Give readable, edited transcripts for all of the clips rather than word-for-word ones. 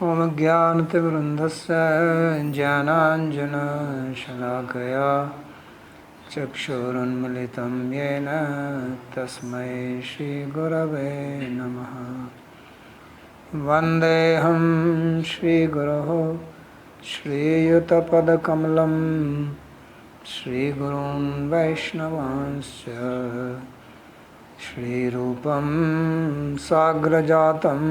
ॐ ज्ञानतिवृन्दस्य ज्ञानाञ्जनशलाकया चक्षुरुन्मिलितं येन तस्मै श्रीगुरवे नमः। वन्देऽहं श्रीगुरोः श्रीयुतपदकमलं श्रीगुरून् वैष्णवांश्च श्रीरूपं साग्रजातं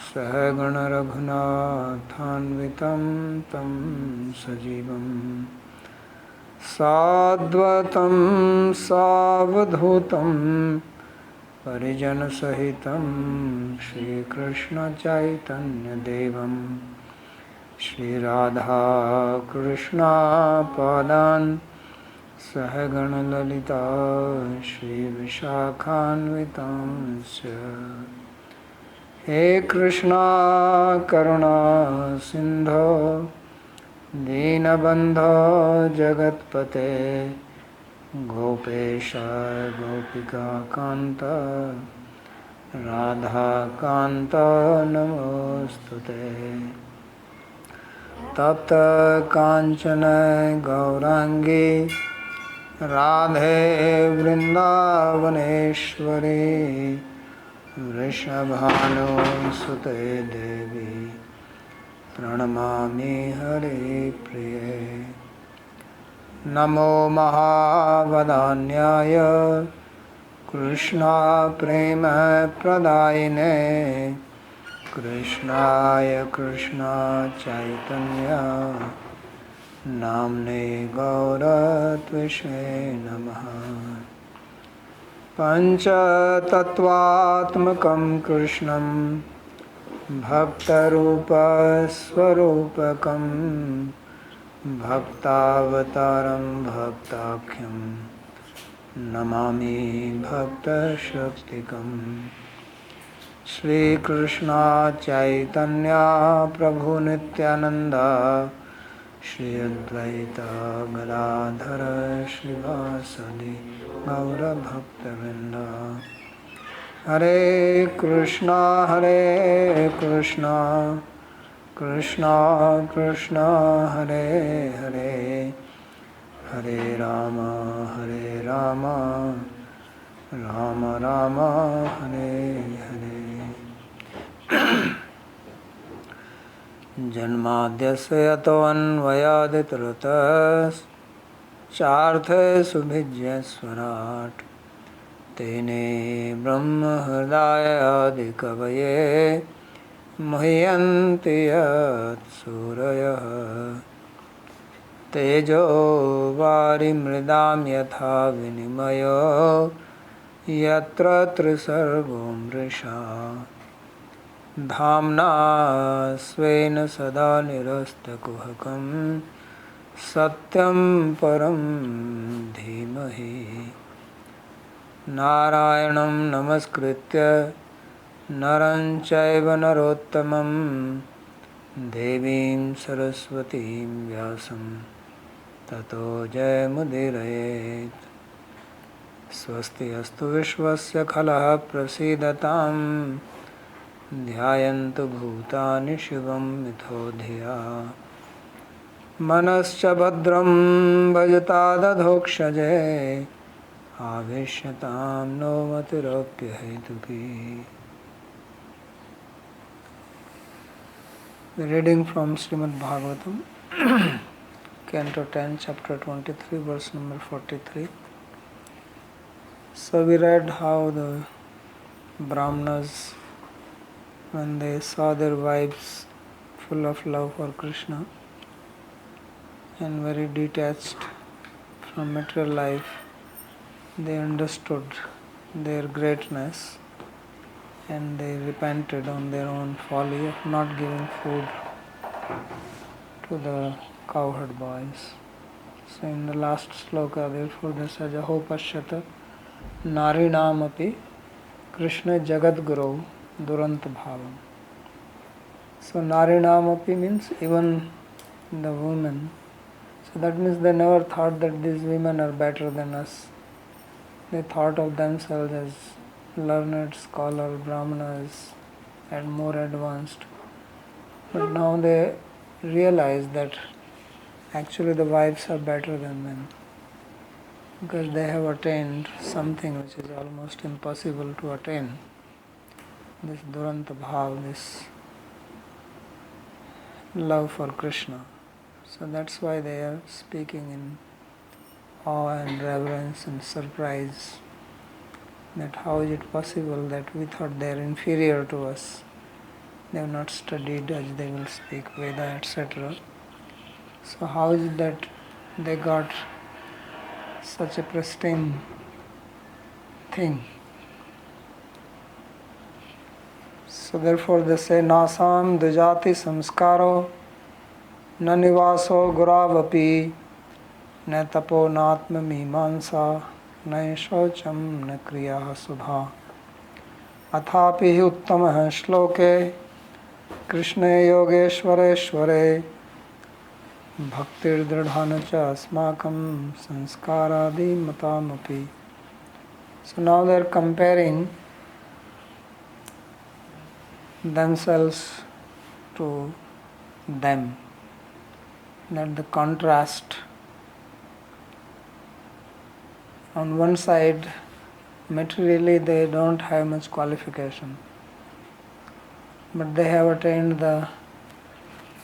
सहगणरघुनाथान्वितं तं सजीवं साद्वतं सावधूतं परिजनसहितं श्रीकृष्णचैतन्यदेवं श्रीराधाकृष्णपादान् सहगणललिता श्रीविशाखान्वितांश्च। हे कृष्णा करुणा सिन्धो दीनबन्धो जगत्पते गोपेश गोपिकान्त राधाकान्त नमोस्तुते। तप्त कांचन गौरांगी राधे वृंदावनेश्वरी वृषभानुसुते देवी प्रणमामि हरिप्रिये। नमो महावदान्याय कृष्णा प्रेम प्रदायिने कृष्णाय कृष्णा चैतन्य नाम्ने गौरत्विषे नमः। पञ्चतत्त्वात्मकं कृष्णं भक्तरूपस्वरूपकं भक्तावतारं भक्ताख्यं नमामि भक्तशक्तिकम्। श्रीकृष्ण चैतन्य प्रभु नित्यानंद श्री अद्वैत गदाधर श्रीवासदि गौरभक्तवृंद। हरे कृष्णा कृष्णा कृष्णा हरे हरे हरे राम राम राम हरे हरे। जन्माद्यस्य यतोऽन्वयादितरतश्चार्थेषुभिज्ञस्वराट् तेने ब्रह्महृदायादिकवये मुह्यन्ति यत्सूरयः। तेजो वारिमृदां यथा विनिमयो यत्र त्रिसर्गो मृषा धाम्ना स्वेन सदा निरस्तकुहकं सत्यं परं धीमहि। नारायणं नमस्कृत्य नरं चैव नरोत्तमं देवीं सरस्वतीं व्यासं ततो जयमुदीरयेत्। स्वस्ति अस्तु विश्वस्य खलः प्रसीदताम् ध्यायन्तु भूतानि शिवं मिथो धिया। मनश्च भद्रं भजतादधोक्षजे आवेश्यतां no मतिरप्यहेतुकी। Reading from Śrīmad-Bhāgavatam, Canto 10, chapter 23, verse number 43. So we read how the Brahmanas, when they saw their wives full of love for Krishna and very detached from material life, they understood their greatness and they repented on their own folly of not giving food to the cowherd boys. So in the last sloka, therefore, they said, Aho pashyata narinamapi Krishna jagat guru durant bhavam. So narinamapi means even the women. So that means they never thought that these women are better than us. They thought of themselves as learned scholar brahmanas and more advanced. But now they realize that actually the wives are better than men, because they have attained something which is almost impossible to attain. This Duranta Bhav, this love for Krishna. So that's why they are speaking in awe and reverence and surprise, that how is it possible that we thought they are inferior to us. They have not studied, as they will speak, Veda, etc. So how is it that they got such a pristine thing? So therefore they say, Nasam dujati samskaro na nivaso guravapi na tapo natma mimansa na shaucham na kriya subha athapi hi uttamah shloke krishna yogeshwareshware bhaktir dridhana cha asmakam sanskaradi matamapi. So now they are comparing themselves to them, that the contrast on one side, materially they don't have much qualification, but they have attained the,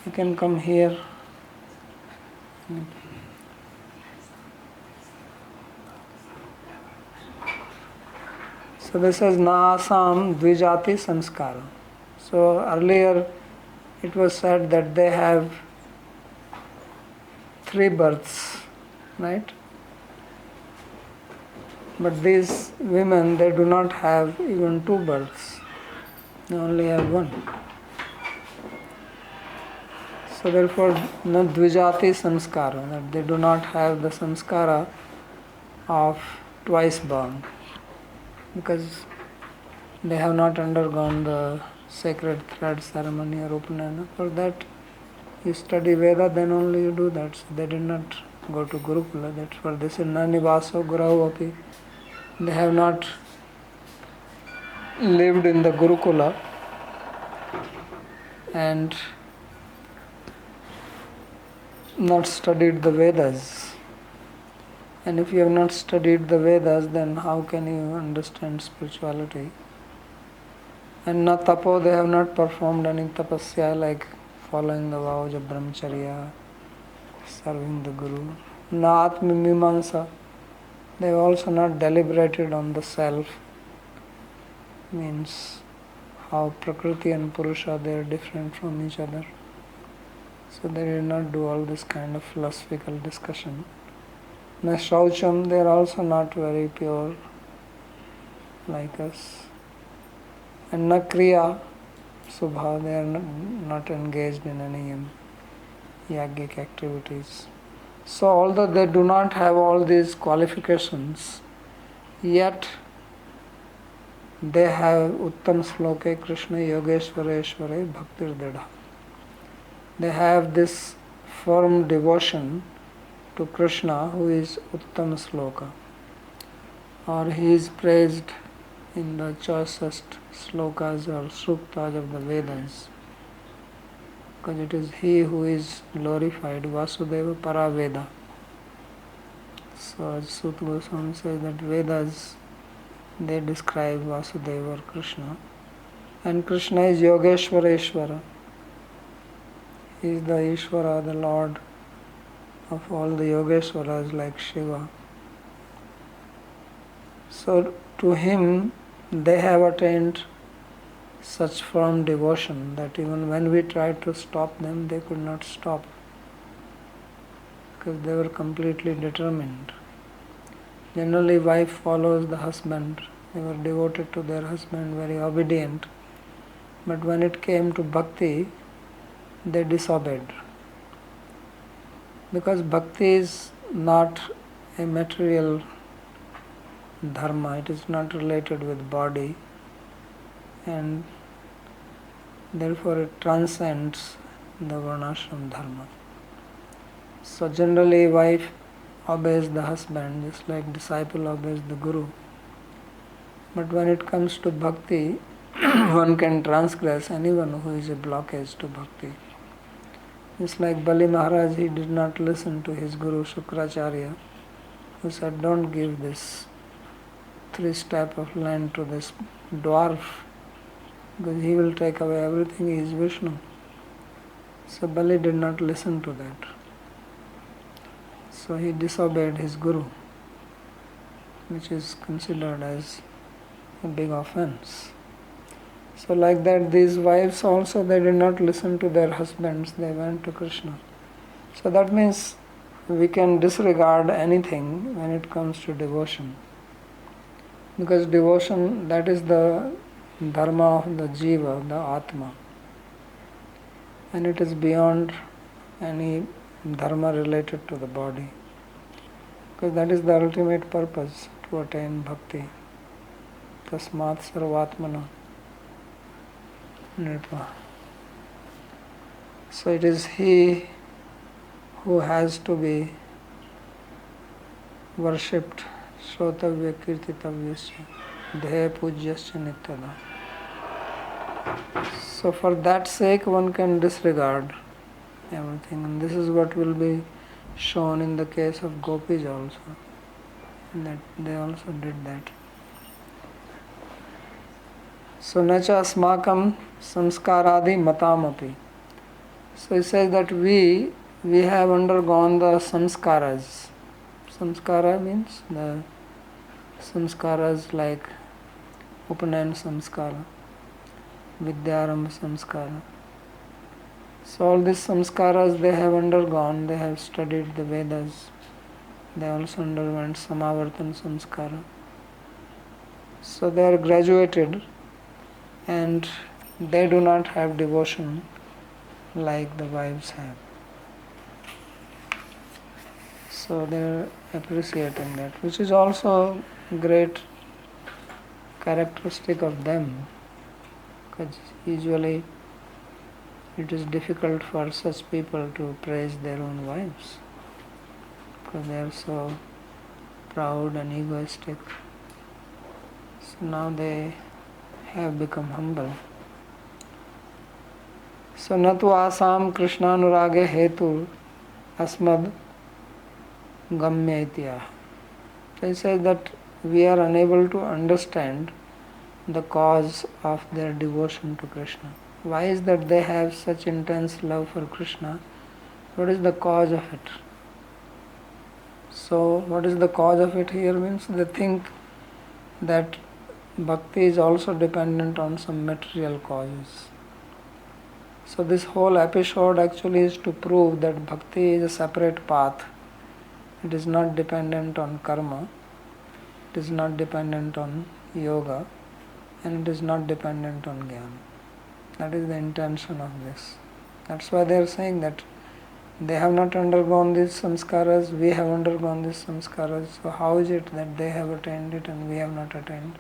you can come here. So this is Naasam Dvijati Sanskara. So earlier it was said that they have 3 births, right? But these women, they do not have even 2 births. They only have 1. So therefore, na dvijati samskara, that they do not have the samskara of twice born, because they have not undergone the sacred thread ceremony or upanayana. For that, you study Veda, then only you do that. So they did not go to Gurukula. That's for this is Nanivaso Guravapi. They have not lived in the Gurukula and not studied the Vedas. And if you have not studied the Vedas, then how can you understand spirituality? And na tapo, they have not performed any tapasya like following the vows of brahmacharya, serving the Guru. Na atma mimamsa, they have also not deliberated on the self, means how Prakriti and Purusha, they are different from each other. So they did not do all this kind of philosophical discussion. Na shaucham, they are also not very pure like us. And na kriya subha, they are not engaged in any yogic activities. So although they do not have all these qualifications, yet they have uttam sloke Krishna yogeshwareshware bhaktir dridha. They have this firm devotion to Krishna, who is uttam sloka, or he is praised in the choicest slokas or suktas of the Vedas, because it is he who is glorified, Vasudeva Paraveda. So as Sut Goswami says that Vedas, they describe Vasudeva or Krishna, and Krishna is Yogeshwareshwara. He is the Ishvara, the Lord of all the Yogeshwaras like Shiva. So to him they have attained such firm devotion that even when we tried to stop them, they could not stop, because they were completely determined. Generally, wife follows the husband. They were devoted to their husband, very obedient. But when it came to bhakti, they disobeyed. Because bhakti is not a material dharma, it is not related with body, and therefore it transcends the varnashram dharma. So generally wife obeys the husband just like disciple obeys the guru. But when it comes to bhakti, one can transgress anyone who is a blockage to bhakti. It's like Bali Maharaj, he did not listen to his Guru Shukracharya, who said, don't give this 3 step of land to this dwarf, because he will take away everything, he is Vishnu. So Bali did not listen to that. So he disobeyed his Guru, which is considered as a big offense. So like that, these wives also, they did not listen to their husbands, they went to Krishna. So that means we can disregard anything when it comes to devotion. Because devotion, that is the dharma of the Jiva, the Atma. And it is beyond any dharma related to the body. Because that is the ultimate purpose, to attain bhakti. Tasmat sarvatmana nirva. So it is he who has to be worshipped. Shrotavya kirtitavyasya dheya pujyasya nityada. So for that sake one can disregard everything, and this is what will be shown in the case of gopis also, and that they also did that. So nacha asmakam samskaradi matamapi. So he says that we have undergone the samskaras. Samskara means the samskaras like Upanayana samskara, Vidyarambha samskara. So all these samskaras they have undergone, they have studied the Vedas, they also underwent Samavartan samskara. So they are graduated and they do not have devotion like the wives have. So they are appreciating that, which is also great characteristic of them, because usually it is difficult for such people to praise their own wives, because they are so proud and egoistic. So now they have become humble. So natu asam krishnanurage hetu asmad gamya itya. So he says that we are unable to understand the cause of their devotion to Krishna. Why is that they have such intense love for Krishna? What is the cause of it? So what is the cause of it here means they think that bhakti is also dependent on some material causes. So this whole episode actually is to prove that bhakti is a separate path. It is not dependent on karma, it is not dependent on yoga, and it is not dependent on jnana. That is the intention of this. That's why they are saying that they have not undergone these samskaras, we have undergone these samskaras. So how is it that they have attained it and we have not attained?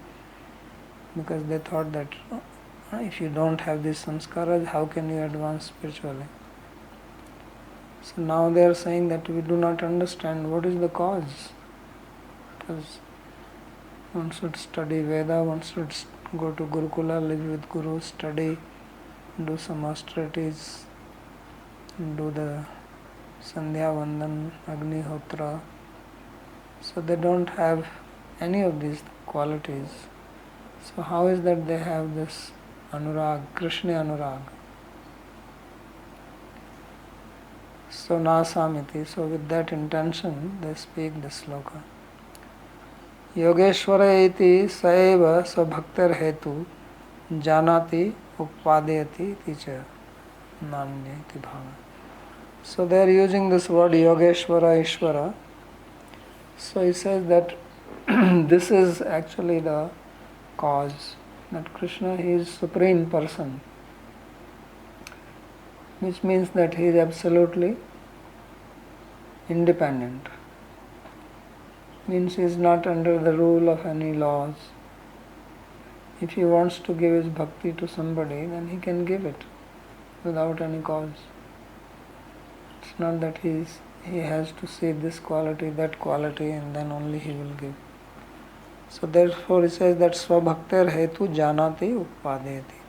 Because they thought that if you don't have these samskaras, how can you advance spiritually? So now they are saying that we do not understand what is the cause. Because one should study Veda, one should go to Gurukula, live with Guru, study, do some austerities, do the Sandhya Vandan, Agnihotra. So they don't have any of these qualities. So how is that they have this anurag, Krishna anurag? So nasamiti, so with that intention they speak this sloka. Yogeshwara iti saeva svabhaktar hetu janati upadayati ticha nanyati bhava. So they are using this word Yogeshwara Ishvara. So he says that this is actually the cause, that Krishna he is supreme person, which means that he is absolutely independent. Means he is not under the rule of any laws. If he wants to give his bhakti to somebody, then he can give it without any cause. It's not that he has to see this quality, that quality, and then only he will give. So therefore he says that svabhakter hetu janati upadayati.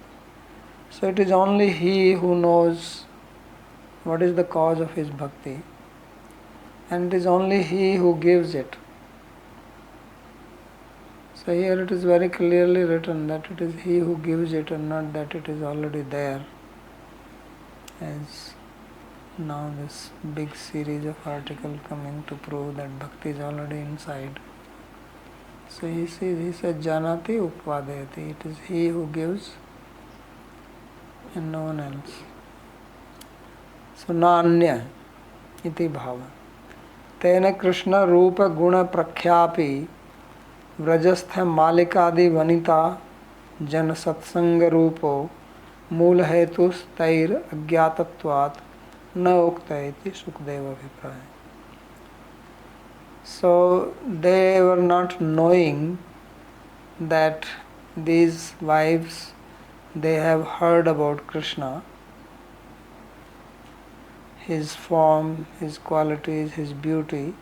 So it is only he who knows what is the cause of his bhakti, and it is only he who gives it. So here it is very clearly written that it is he who gives it and not that it is already there, as now this big series of articles coming to prove that bhakti is already inside. So he said janati upvadayati, it is he who gives and no one else. So nanya iti bhava. Tena Krishna rupa guna prakhyāpi vrajastha malikādi vanita jan satsanga रूपो मूल हेतुस तैर अज्ञातत्वात् न उक्ता इति सुखदेव अभिप्राय. So they were not knowing that these wives, they have heard about Krishna, his form, his qualities, his beauty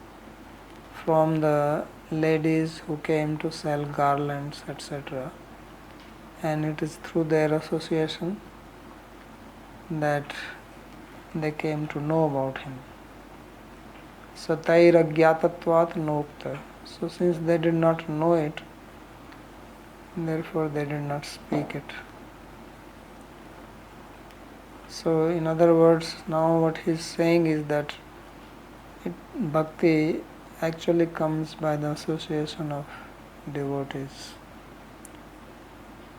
from the ladies who came to sell garlands, etc. And it is through their association that they came to know about him. So tair agyatatvat nokta. So since they did not know it, therefore they did not speak it. So in other words, now what he is saying is that bhakti actually comes by the association of devotees.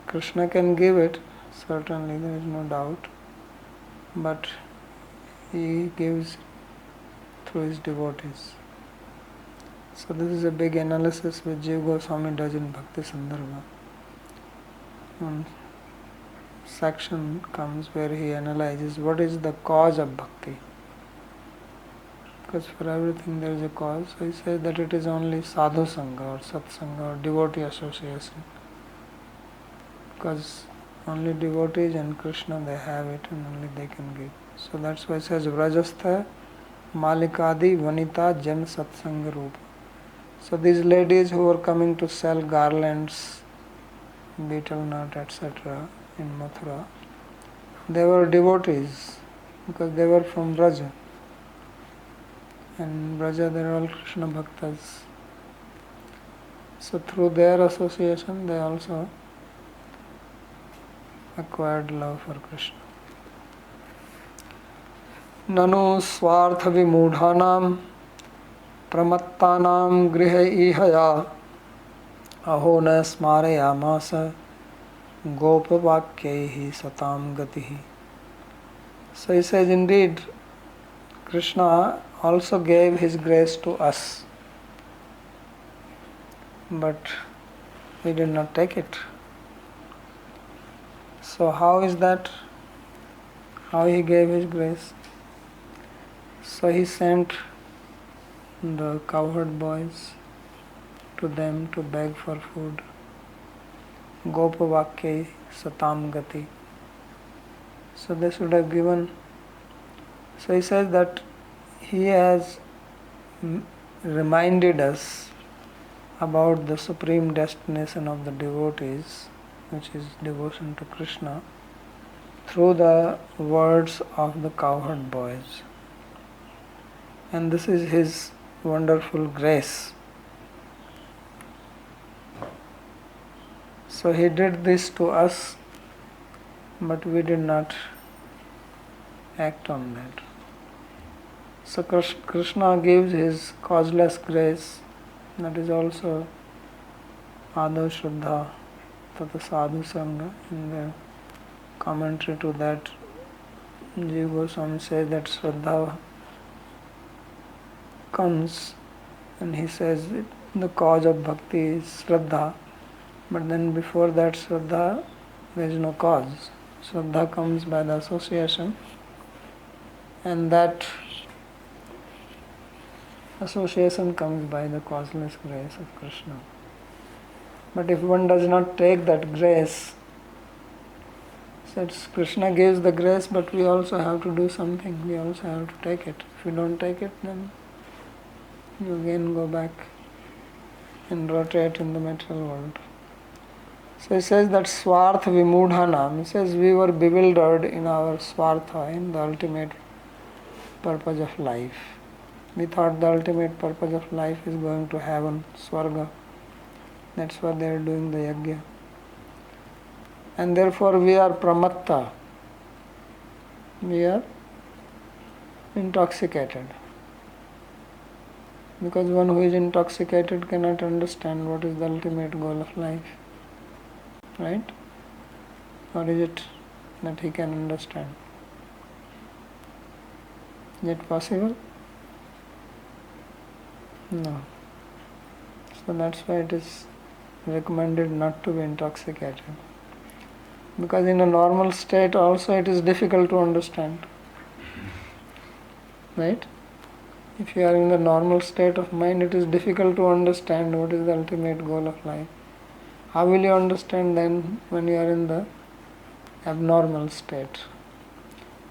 Krishna can give it, certainly, there is no doubt, but he gives through his devotees. So this is a big analysis which Jiva Goswami does in Bhakti Sandarbha. One section comes where he analyzes what is the cause of bhakti. Because for everything there is a cause. So he says that it is only sadhu sangha or satsanga or devotee association. Because only devotees and Krishna they have it and only they can give. So that's why it says Vrajastha Malikadi Vanita Jan Satsanga Rupa. So these ladies who were coming to sell garlands, betel nut, etc. in Mathura, they were devotees because they were from Braja. And in Braja they are all Krishna Bhaktas. So through their association they also acquired love for Krishna. Nanu swartha vimudhanam pramattanam grihe ihaya aho na smarayamasa gopavakyaihi satam gatihi. So he says, indeed, Krishna also gave his grace to us, but we did not take it. So how is that? How he gave his grace? So he sent the cowherd boys to them to beg for food. Gopavakyai satam gati. So they should have given. So he says that he has reminded us about the supreme destination of the devotees, which is devotion to Krishna, through the words of the cowherd boys. And this is his wonderful grace. So he did this to us, but we did not act on that. So Krishna gives his causeless grace, that is also Ādav Shraddha Tata Sadhu Sangha. In the commentary to that, Jiva Goswami says that Shraddha comes, and he says the cause of bhakti is Shraddha, but then before that Shraddha there is no cause. Shraddha comes by the association, and that association comes by the causeless grace of Krishna. But if one does not take that grace, since Krishna gives the grace, but we also have to do something, we also have to take it. If you don't take it, then you again go back and rotate in the material world. So he says that Swartha Vimudhanam, he says we were bewildered in our Swartha, in the ultimate purpose of life. We thought the ultimate purpose of life is going to heaven, Swarga. That's why they are doing the yajna. And therefore we are pramatta. We are intoxicated. Because one who is intoxicated cannot understand what is the ultimate goal of life. Right? Or is it that he can understand? Is it possible? No. So that's why it is recommended not to be intoxicated. Because in a normal state also it is difficult to understand. Right? If you are in the normal state of mind, it is difficult to understand what is the ultimate goal of life. How will you understand then when you are in the abnormal state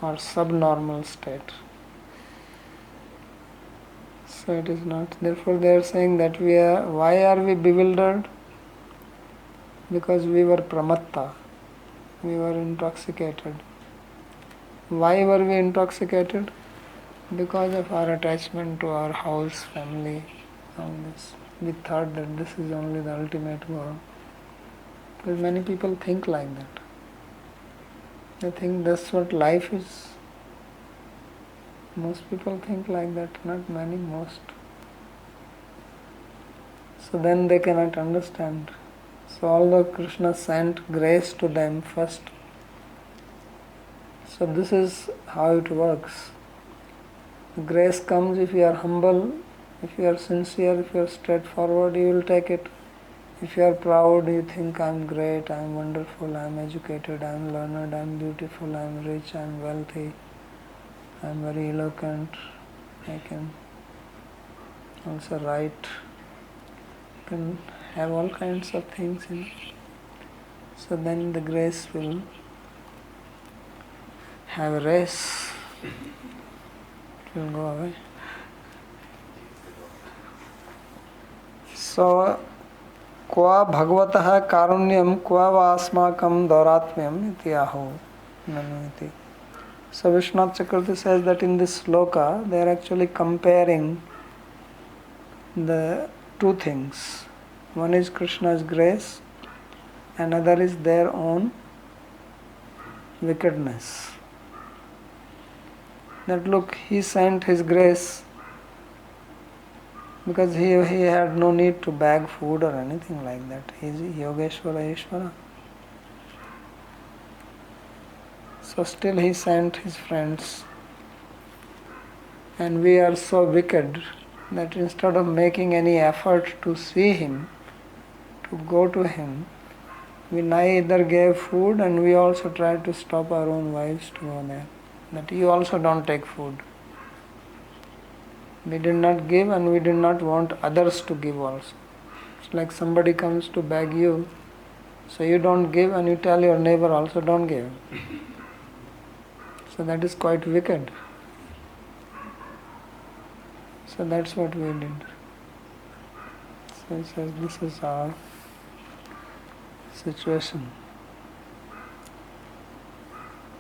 or subnormal state? So it is not. Therefore they are saying that why are we bewildered? Because we were pramatta. We were intoxicated. Why were we intoxicated? Because of our attachment to our house, family, all this. We thought that this is only the ultimate goal. Because many people think like that. They think that's what life is. Most people think like that, not many, most. So then they cannot understand. So although Krishna sent grace to them first, so this is how it works. Grace comes if you are humble, if you are sincere, if you are straightforward, you will take it. If you are proud, you think I am great, I am wonderful, I am educated, I am learned, I am beautiful, I am rich, I am wealthy, I am very eloquent, I can also write, I can have all kinds of things in it. So then the grace will have a race. It will go away. So, Kva Bhagavataha Karunyam Kva Vasmakam Dauratmyam iti aho nanu iti. So Vishwanath Chakravarti says that in this sloka they are actually comparing the two things. One is Krishna's grace, another is their own wickedness. That look, he sent his grace because he had no need to beg food or anything like that. He is Yogeshwara Ishvara. So still he sent his friends. And we are so wicked that instead of making any effort to see him, to go to him, we neither gave food and we also tried to stop our own wives to go there. That you also don't take food. We did not give and we did not want others to give also. It's like somebody comes to beg you, so you don't give and you tell your neighbor also don't give. So that is quite wicked. So that's what we did. So he says this is our situation.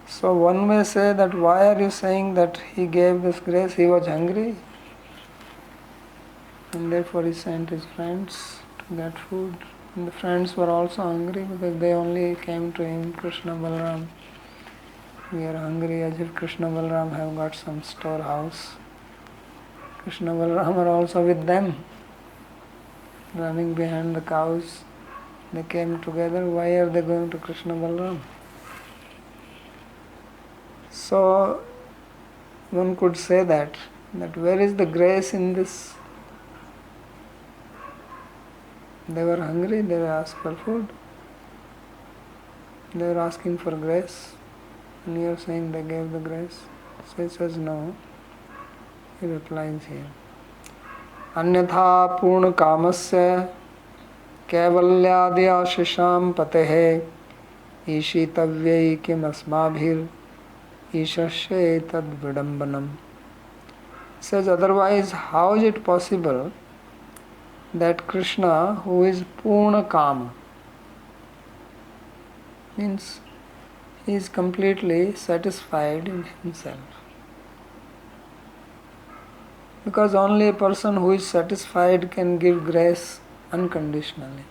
So one may say that why are you saying that he gave this grace? He was hungry and therefore he sent his friends to get food. And the friends were also hungry because they only came to him, Krishna Balaram. We are hungry, as if Krishna Balaram have got some storehouse. Krishna Balaram are also with them, running behind the cows. They came together. Why are they going to Krishna Balaram? So one could say that where is the grace in this? They were hungry, they were asked for food. They were asking for grace. And you are saying they gave the grace. So he says no. He replies here. Anyatha purna kamasya kaivalyadi ashisham patehe ishitavyai kim asmabhir ishasya tad vidambanam. Says otherwise, how is it possible that Krishna, who is purna kama, means he is completely satisfied in himself. Because only a person who is satisfied can give grace unconditionally.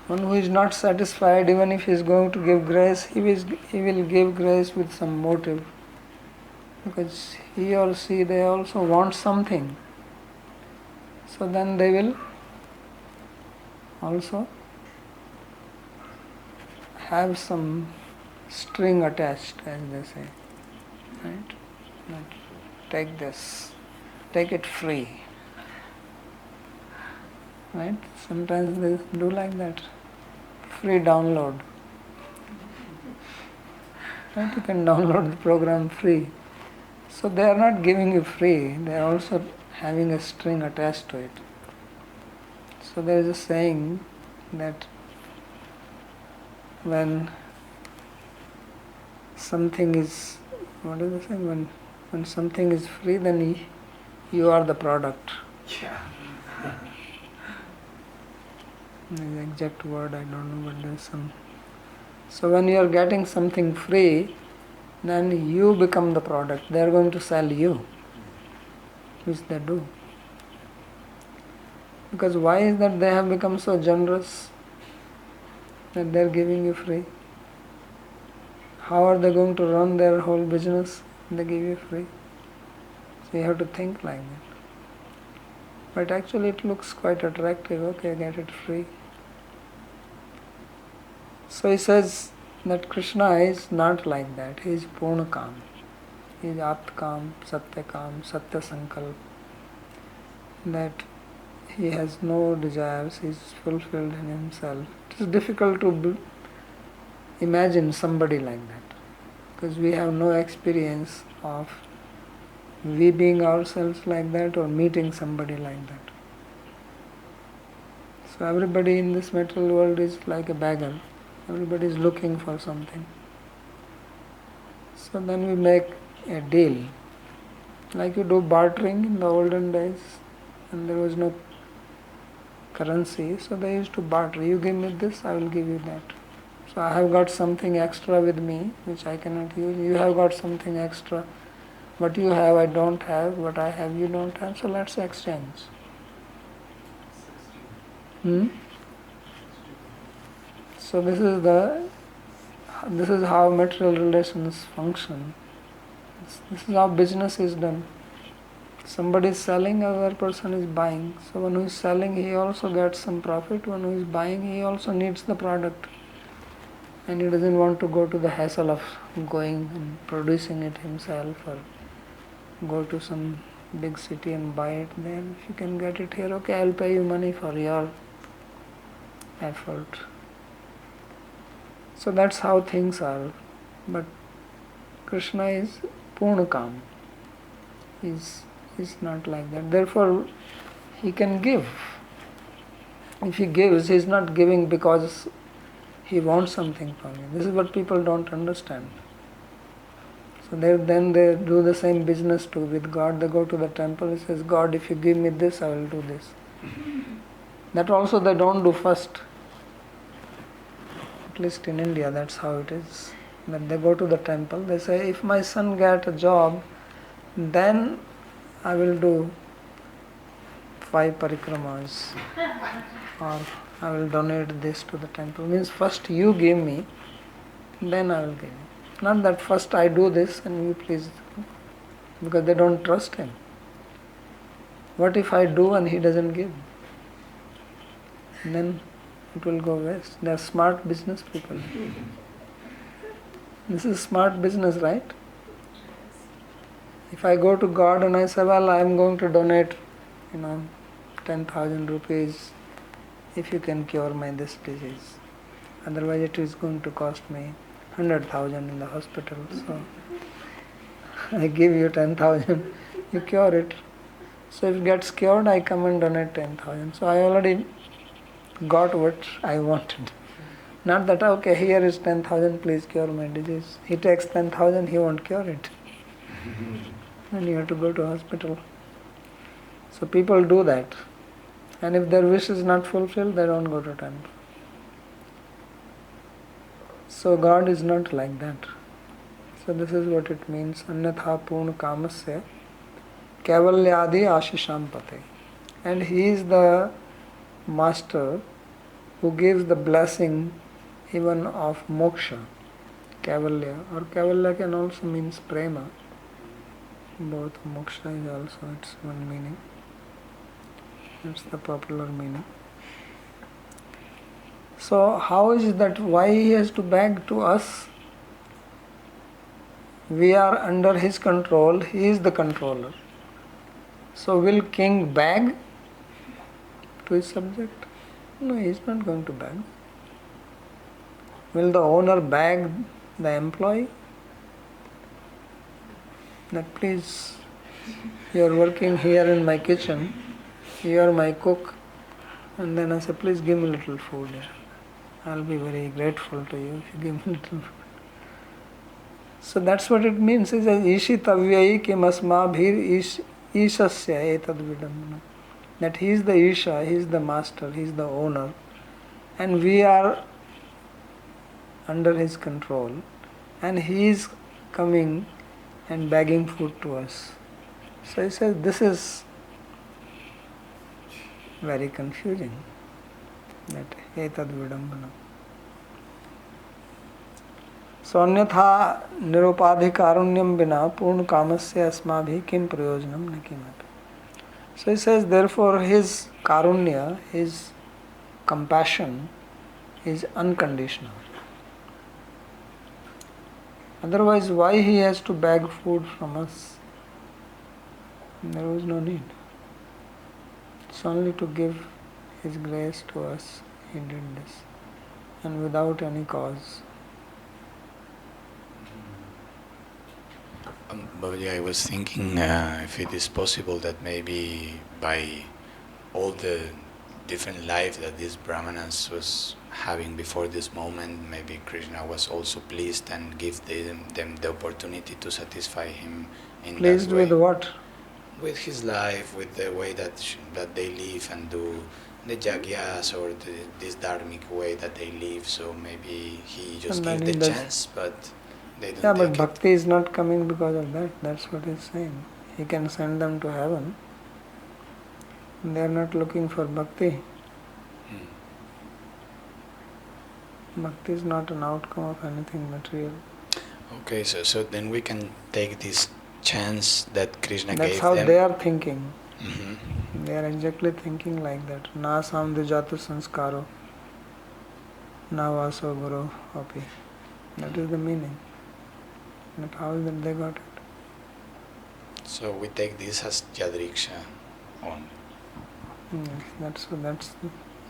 One who is not satisfied, even if he is going to give grace, he will give grace with some motive. Because he or she, they also want something. So then they will also have some string attached, as they say. Right? Like, take this, take it free. Right? Sometimes they do like that. Free download. Right? You can download the program free. So they are not giving you free, they are also having a string attached to it. So there is a saying that when something is, what is the saying? When something is free, then you are the product. Yeah. The exact word I don't know, but there is some. So when you are getting something free, then you become the product. They are going to sell you, which they do. Because why is that they have become so generous that they are giving you free? How are they going to run their whole business if they give you free? So you have to think like that. But actually it looks quite attractive. Okay, get it free. So he says that Krishna is not like that. He is Purnakam. He is Aptkam, Satyakam, Satya Sankalp. That he has no desires, he is fulfilled in himself. It is difficult to imagine somebody like that, because we have no experience of we being ourselves like that or meeting somebody like that. So everybody in this material world is like a beggar. Everybody is looking for something. So then we make a deal, like you do bartering in the olden days, and there was no currency, so they used to barter. You give me this, I will give you that. So I have got something extra with me which I cannot use. You have got something extra. What you have I don't have, what I have you don't have, so let's exchange. So this is how material relations function. This is how business is done. Somebody is selling, another person is buying. So one who is selling, he also gets some profit. One who is buying, he also needs the product. And he doesn't want to go to the hassle of going and producing it himself, or go to some big city and buy it there. If you can get it here, okay, I'll pay you money for your effort. So that's how things are. But Krishna is Purnakam. He's not like that. Therefore, he can give. If he gives, he's not giving because he wants something from you. This is what people don't understand. So then they do the same business too with God. They go to the temple, he says, God, if you give me this, I will do this. That also they don't do first. At least in India, that's how it is. When they go to the temple, they say, if my son gets a job, then I will do 5 parikramas, or I will donate this to the temple. Means first you give me, then I will give you. Not that first I do this and you please, because they don't trust him. What if I do and he doesn't give? Then it will go waste. They are smart business people. This is smart business, right? If I go to God and I say, well, I am going to donate, 10,000 rupees if you can cure my this disease. Otherwise it is going to cost me 100,000 in the hospital. So I give you 10,000, you cure it. So if it gets cured, I come and donate 10,000. So I already got what I wanted. Not that, okay, here is 10,000, please cure my disease. He takes 10,000, he won't cure it. And you have to go to hospital. So people do that. And if their wish is not fulfilled, they don't go to temple. So God is not like that. So this is what it means. Anyatha purna kamasya Kavalyadi Ashisham Pate. And he is the master who gives the blessing even of moksha. Kavalya, or Kavalya can also means prema. Both moksha is also its one meaning. That's the popular meaning. So how is that? Why he has to beg to us? We are under his control. He is the controller. So will king beg to his subject? No, he is not going to beg. Will the owner beg the employee? That please, you are working here in my kitchen, you are my cook, and then I say, please give me a little food. I'll be very grateful to you if you give me a little food. So that's what it means, is Ishitavyai kim asmabhir ishasya etad vidambana. That he is the Isha, he is the master, he is the owner, and we are under his control, and he is coming and begging food to us. So he says this is very confusing, that etad vidambana. So अन्यथा निरुपाधि कारुण्यम बिना पूर्ण कामस्य अस्माभि किम प्रयोजनम न किमपि. So he says, therefore his karunya, his compassion is unconditional. Otherwise, why he has to beg food from us? There was no need. It's only to give his grace to us. He did this, and without any cause. But I was thinking if it is possible that maybe by all the different life that these brahmanas was having before this moment, maybe Krishna was also pleased and give them the opportunity to satisfy him in pleased that way. With what? With his life, with the way that they live and do the yagyas or this dharmic way that they live. So maybe he just gave the chance, but they don't. Yeah, but bhakti is not coming because of that. That's what he's saying. He can send them to heaven. They are not looking for bhakti. Bhakti is not an outcome of anything material. Okay, so then we can take this chance that Krishna gave them. That's how they are thinking. Mm-hmm. They are exactly thinking like that. Na samdhijatu sanskaro, na vaso guru api. That is the meaning. But how is that they got it? So we take this as yadriksha on. That's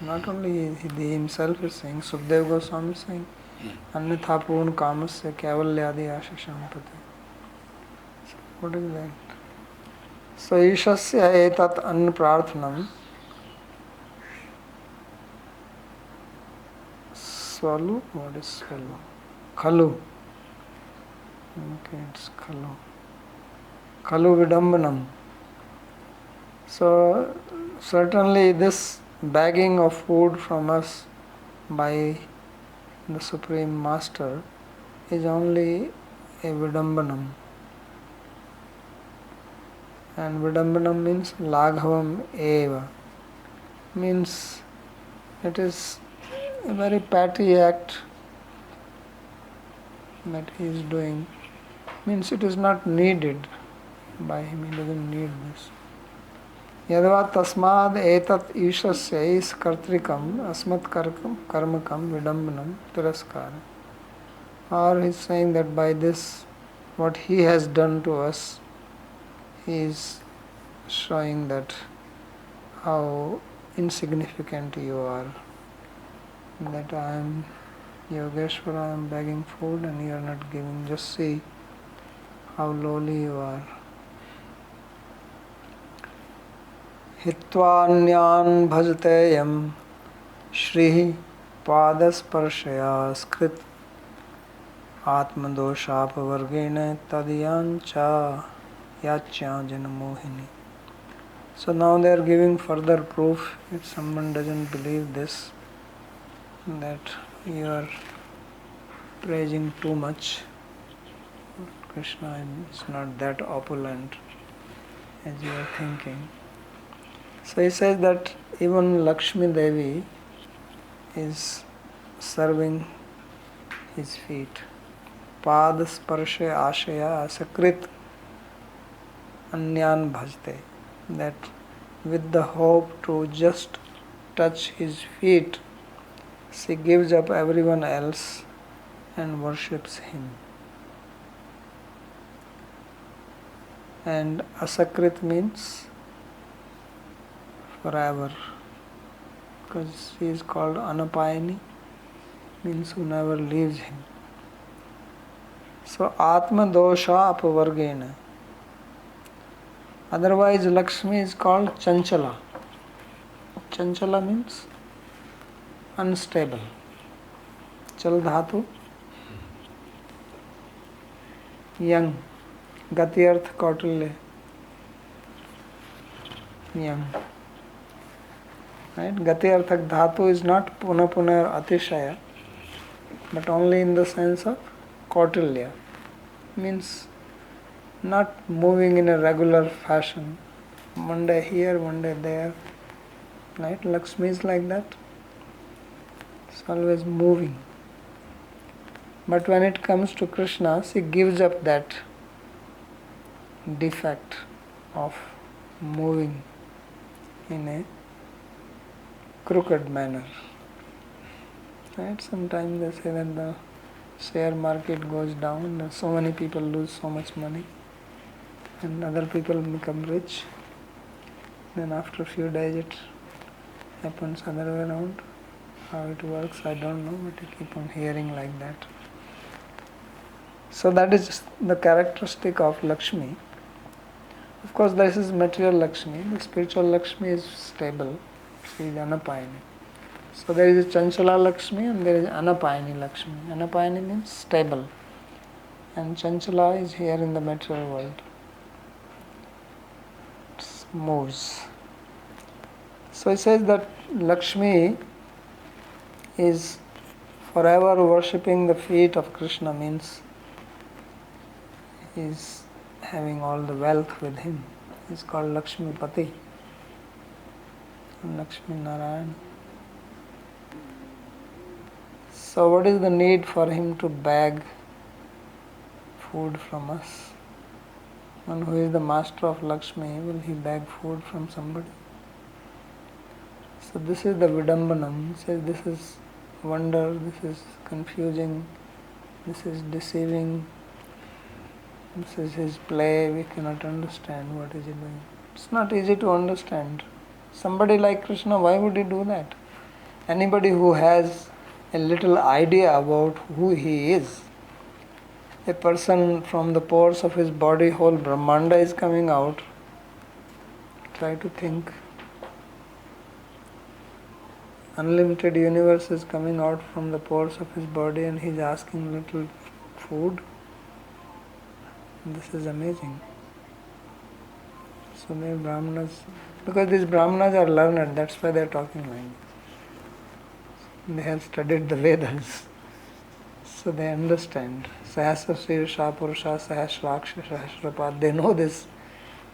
not only he himself is saying, Sukdev Goswami is saying, Annatha purna kamasya kavalyadi ashisham pate. So what is that? So ishasya etat anna prarthanam swalu. What is swalu? Khalu. Okay, it's khalu. Khalu vidambanam. So certainly this begging of food from us by the Supreme Master is only a vidambanam. And vidambanam means laghavam eva. Means it is a very petty act that he is doing. Means it is not needed by him. He doesn't need this. Yadva tasmad etat ishasya is kartrikam asmat karmakam vidambanam tiraskara. Or he is saying that by this, what he has done to us, he is showing that how insignificant you are. That I am Yogeshwara, I am begging food and you are not giving. Just see how lowly you are. Hitvanyān bhajate yam Shri padasparshaya skrit atmadoshapavargena tadyancha yachya janamohini. So now they are giving further proof, if someone doesn't believe this, that you are praising too much. Krishna is not that opulent. as you are thinking. So he says that even Lakshmi Devi is serving his feet. Pad sparshe ashaya asakrit anyan bhajte. That with the hope to just touch his feet, she gives up everyone else and worships him. And asakrit means forever, because she is called Anapayani, means who never leaves him. So Atma dosha apavargena. Otherwise Lakshmi is called Chanchala. Chanchala means unstable. Chal dhatu, young. Gati arth kautilya, young. Right? Gati arthak dhatu is not puna puna atishaya, but only in the sense of kautilya. Means not moving in a regular fashion. One day here, one day there. Right? Lakshmi is like that. It's always moving. But when it comes to Krishna, she gives up that defect of moving in a crooked manner. Right? Sometimes they say that the share market goes down, and so many people lose so much money, and other people become rich. Then after a few days it happens other way around. How it works, I don't know, but I keep on hearing like that. So that is the characteristic of Lakshmi. Of course, this is material Lakshmi. The spiritual Lakshmi is stable. She is Anapayani. So there is a Chanchala Lakshmi and there is Anapayani Lakshmi. Anapayani means stable. And Chanchala is here in the material world. It moves. So it says that Lakshmi is forever worshipping the feet of Krishna, means he is having all the wealth with him. He is called Lakshmi Pati and Lakshmi Narayan. So what is the need for him to beg food from us? One who is the master of Lakshmi, will he beg food from somebody? So this is the Vidambanam. He says this is wonder, this is confusing, this is deceiving, this is his play, we cannot understand what is he doing. It's not easy to understand. Somebody like Krishna, why would he do that? Anybody who has a little idea about who he is, a person from the pores of his body, whole Brahmanda is coming out. Try to think. Unlimited universe is coming out from the pores of his body and he is asking little food. This is amazing. So they Brahmanas, because these Brahmanas are learned, that's why they are talking like this. They have studied the Vedas, so they understand. Sahasra Sirsha Purusha Sahasraksha Sahasrapad. They know this.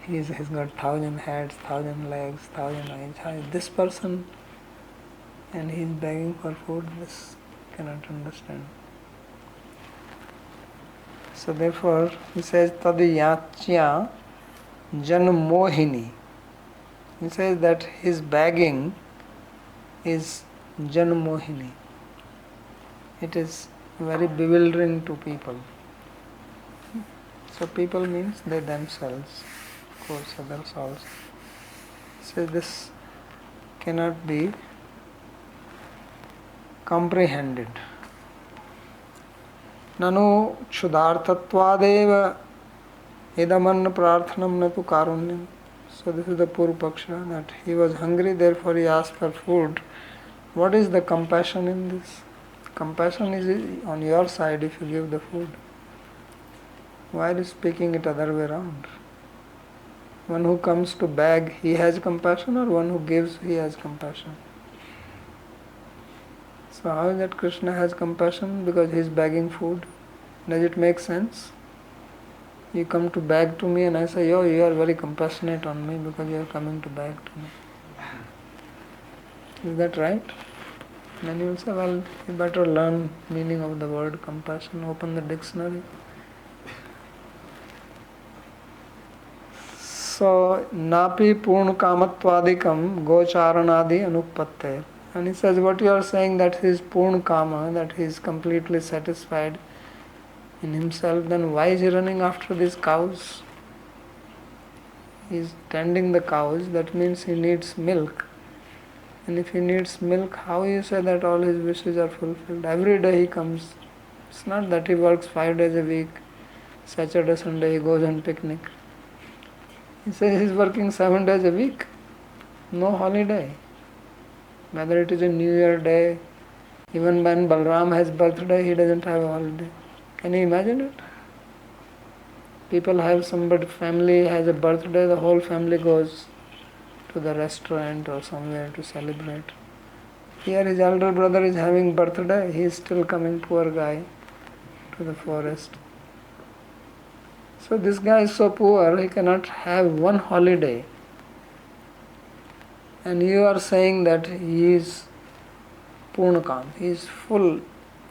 He's got 1,000 heads, 1,000 legs, 1,000 eyes. This person, and he is begging for food, this cannot understand. So therefore he says Tadiyachya Janmohini. He says that his begging is Janmohini. It is very bewildering to people. So people means they themselves, of course others also. So this cannot be comprehended. Nanu kshudartatvadev idamanna prarthanam natu karunyam. So this is the Purva Paksha, that he was hungry, therefore he asked for food. What is the compassion in this? Compassion is on your side if you give the food. Why are you speaking it other way around? One who comes to beg, he has compassion, or one who gives, he has compassion? So how is that Krishna has compassion because he is begging food? Does it make sense? You come to beg to me and I say, oh, you are very compassionate on me because you are coming to beg to me. Is that right? Then you will say, well, you better learn meaning of the word compassion, open the dictionary. So, napi purna kamattvadikam gocharanadi anupatte. And he says, what you are saying that he is purna kama, that he is completely satisfied in himself, then why is he running after these cows? He is tending the cows, that means he needs milk. And if he needs milk, how you say that all his wishes are fulfilled? Every day he comes. It's not that he works 5 days a week, Saturday, Sunday he goes on picnic. He says he's working 7 days a week, no holiday. Whether it is a New Year day, even when Balram has birthday, he doesn't have a holiday. Can you imagine it? People have somebody, family has a birthday, the whole family goes to the restaurant or somewhere to celebrate. Here his elder brother is having birthday, he is still coming, poor guy, to the forest. So this guy is so poor, he cannot have one holiday. And you are saying that he is Purnakam, he is full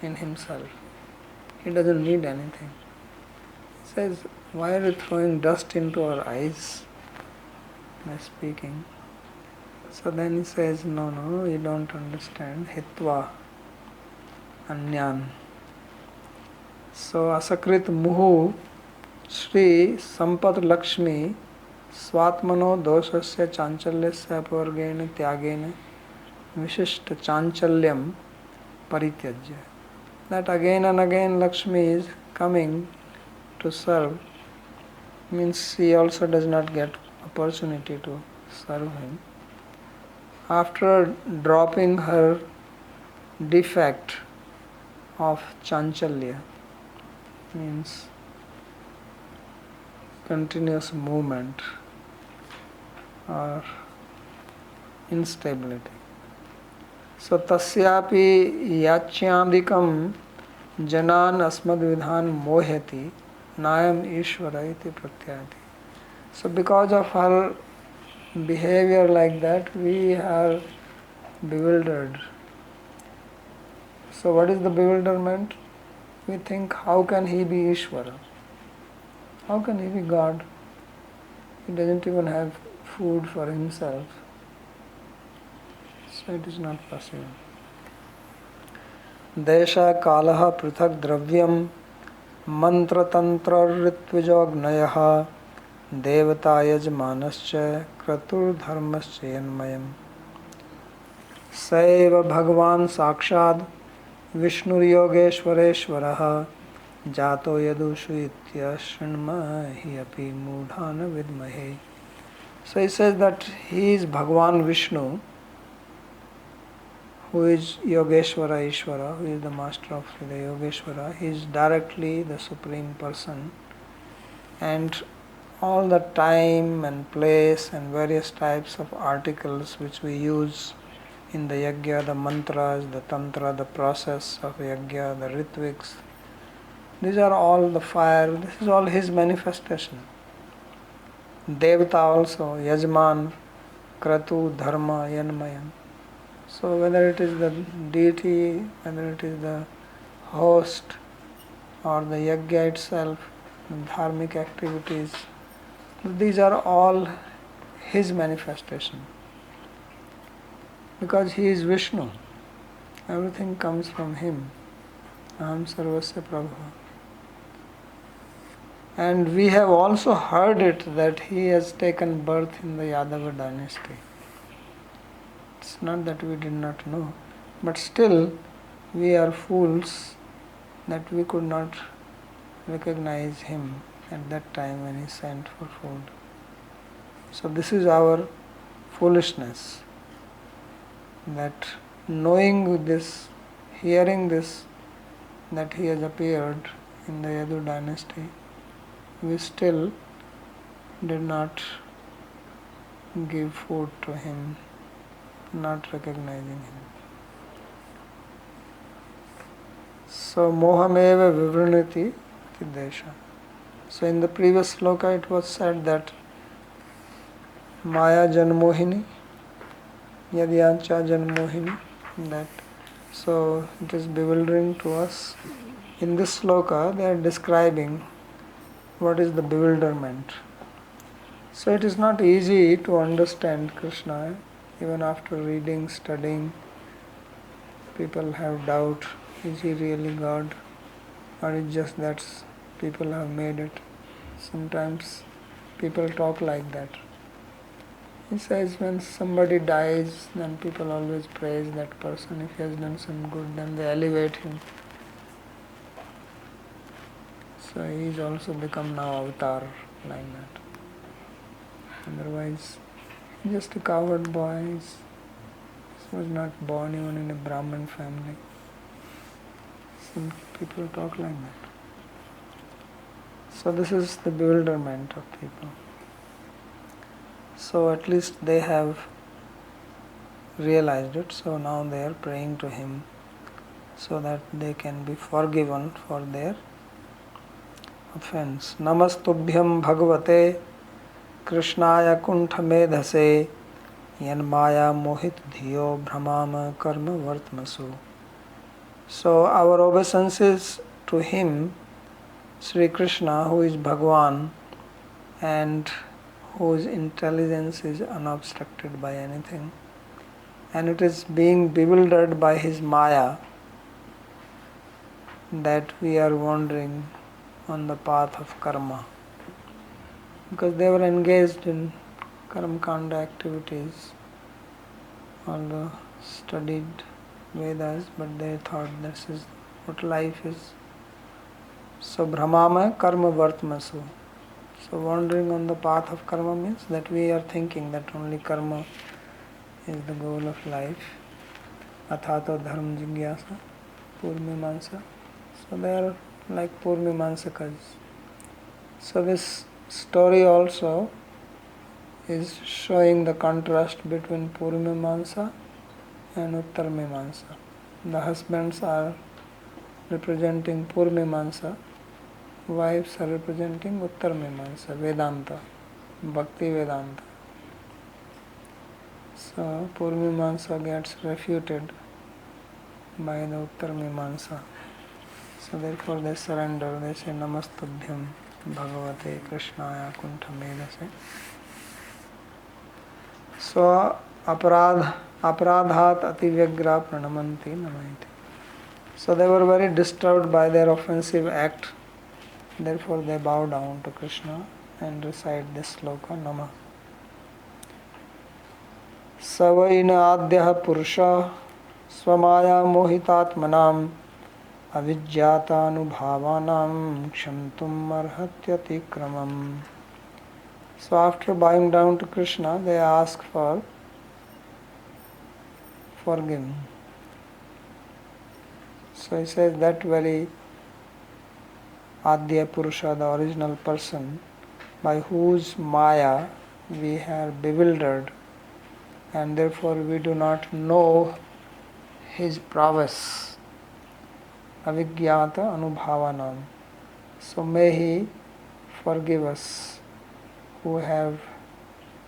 in himself. He doesn't need anything. He says, why are you throwing dust into our eyes by speaking? So then he says, no, you don't understand. Hitva, Anyan. So Asakrit Muhu, Shri Sampat Lakshmi, Swatmano Doshasya Chanchalyasya Apavargena Tyagena Vishishta Chanchalyam Parityajya. That again and again Lakshmi is coming to serve, means she also does not get opportunity to serve him. After dropping her defect of Chanchalya, means continuous movement or instability. So tasyapi yachyandikam janan asmadvidhan moheti nayam ishvara iti pratyati. So because of her behavior like that, we are bewildered. So what is the bewilderment? We think, how can he be Ishvara? How can he be God? He doesn't even have food for himself. So it is not possible. Desha kalaha prithak dravyam mantra tantra ritvijognayah devata yajmanascha kratur dharmascha yanmayam. Saiva bhagavan sakshad Vishnu Yogeshwareshwaraha Jato Yadushu Itya Shrinmahi Api Mudhana Vidmahe. So he says that he is Bhagavan Vishnu, who is Yogeshwara Ishvara, who is the master of the Yogeshwara. He is directly the Supreme Person, and all the time and place and various types of articles which we use in the yajna, the mantras, the tantra, the process of yajna, the ritviks, these are all the fire, this is all his manifestation. Devata also, Yajman, Kratu, Dharma, Yanmayam. So whether it is the deity, whether it is the host or the yajna itself, the dharmic activities, these are all his manifestation. Because he is Vishnu. Everything comes from him. Aham sarvasya prabhu. And we have also heard it that he has taken birth in the Yadava dynasty. It's not that we did not know, but still we are fools that we could not recognize him at that time when he sent for food. So this is our foolishness, that knowing this, hearing this, that he has appeared in the Yadu dynasty, we still did not give food to him, not recognizing him. So mohameva vivrinati desha. So in the previous sloka it was said that Maya Janmohini, Yadyancha Janmohini, that so it is bewildering to us. In this sloka they are describing what is the bewilderment. So it is not easy to understand Krishna, even after reading, studying. People have doubt, is he really God, or is just that people have made it. Sometimes people talk like that. He says when somebody dies, then people always praise that person. If he has done some good, then they elevate him. So he is also become now avatar like that. Otherwise, just a cowherd boy. He was not born even in a Brahmin family. Some people talk like that. So this is the bewilderment of people. So at least they have realized it. So now they are praying to him so that they can be forgiven for their offense. Namastubhyam Bhagavate Krishnaya Kuntha Medhase Yan Maya Mohit Dhiyo Brahmama Karma Vartmasu. So our obeisances to him, Sri Krishna, who is Bhagwan and whose intelligence is unobstructed by anything, and it is being bewildered by his Maya that we are wandering on the path of karma. Because they were engaged in karma kanda activities, although studied Vedas, but they thought this is what life is. So Brahmama karma vartmasu. So wandering on the path of karma means that we are thinking that only karma is the goal of life. Athato dharma jigyasa, purmimansa. So they are like purmimansakas. So this story also is showing the contrast between Purmimansa and Uttarmimansa. The husbands are representing Purmimansa, wives are representing Uttarmimansa, Vedanta, Bhakti Vedanta. So Purmimansa gets refuted by the Uttarmimansa. So therefore they surrender, they say Namastubhyam Bhagavate Krishnaya Kuntha Medhase. So aparadhat ativyagra pranamanti namaiti. So they were very disturbed by their offensive act. Therefore they bow down to Krishna and recite this sloka Nama. Savaina adhyah purusha swamaya mohitatmanam avidyata anubhavanam kshantum arhatyati kramam. So after bowing down to Krishna, they ask for forgiveness. So he says that very Adya Purusha, the original person, by whose Maya we are bewildered and therefore we do not know his prowess. Avigyata Anubhavanam. So may he forgive us who have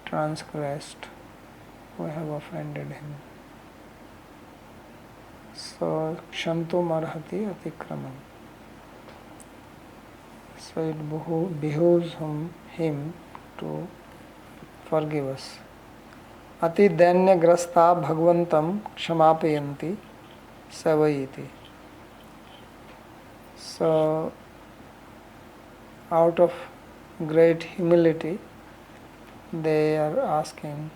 transgressed, who have offended him. So Kshantum Arhati Atikramam. So it behooves him to forgive us. Ati danya grasta bhagvantam kshamapayanti savayiti. So out of great humility they are asking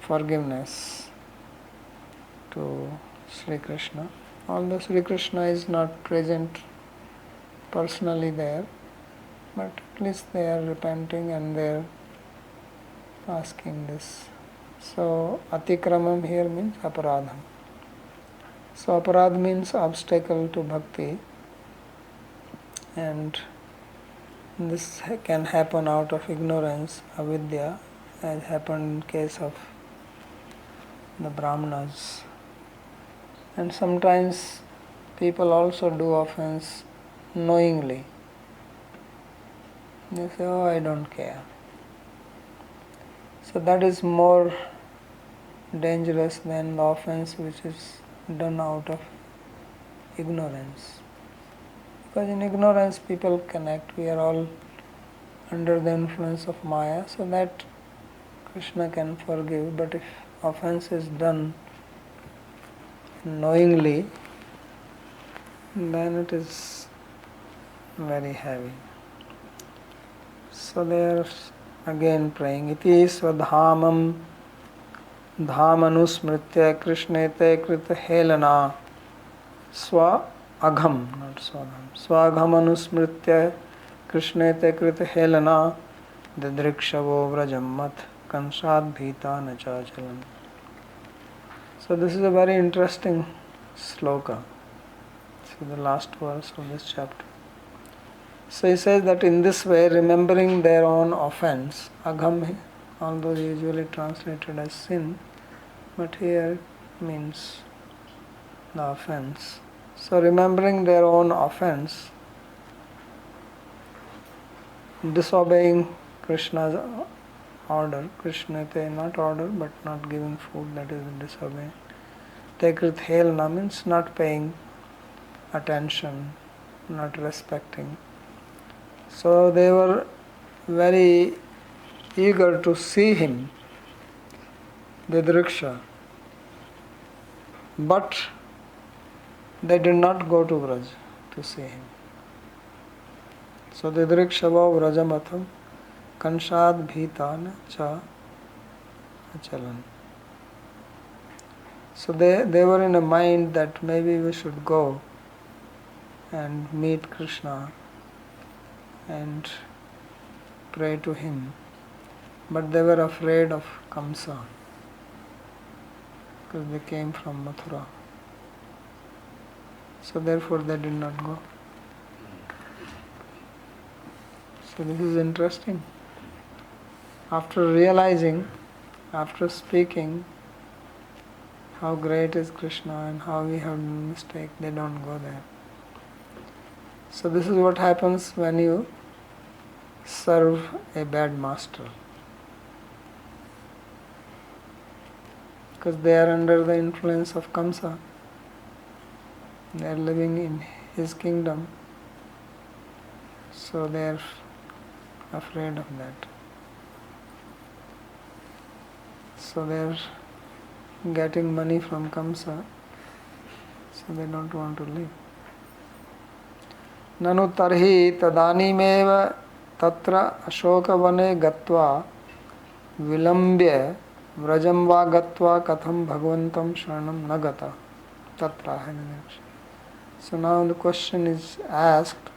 forgiveness to Sri Krishna. Although Sri Krishna is not present personally there, but at least they are repenting and they are asking this. So atikramam here means aparadham. So aparadh means obstacle to bhakti, and this can happen out of ignorance, avidya, as happened in case of the Brahmanas. And sometimes people also do offense knowingly. They say, oh, I don't care. So that is more dangerous than the offense which is done out of ignorance. Because in ignorance people connect, we are all under the influence of Maya, so that Krishna can forgive. But if offense is done knowingly, then it is very heavy. So they are again praying, iti swadhamam dhamanusmritya krishnete krita helana swa agham, not swadham, swagham anusmritya krishnete krita helana didrikshavo vrajammat kanshad bhita nachachalam. So this is a very interesting sloka. So the last verse of this chapter. So he says that in this way, remembering their own offense, agham, although usually translated as sin, but here means the offense. So remembering their own offense, disobeying Krishna's order, Krishnate, not order, but not giving food, that is disobeying. Tekrit helna means not paying attention, not respecting. So they were very eager to see him, the Diriksha, but they did not go to Vraj to see him. So the Dirikshava Vrajamatham Kanshad Bhitana Cha Achalan. So they were in a mind that maybe we should go and meet Krishna and pray to him. But they were afraid of Kamsa because they came from Mathura. So therefore they did not go. So this is interesting. After realizing, after speaking how great is Krishna and how we have made mistake, they don't go there. So this is what happens when you serve a bad master. Because they are under the influence of Kamsa. They are living in his kingdom. So they are afraid of that. So they are getting money from Kamsa. So they don't want to live. Nanu tarhi tadanimeva tatra ashokavane gatva vilambya vrajam va gatva katham bhagvantam sharanam nagata tatra. So now the question is asked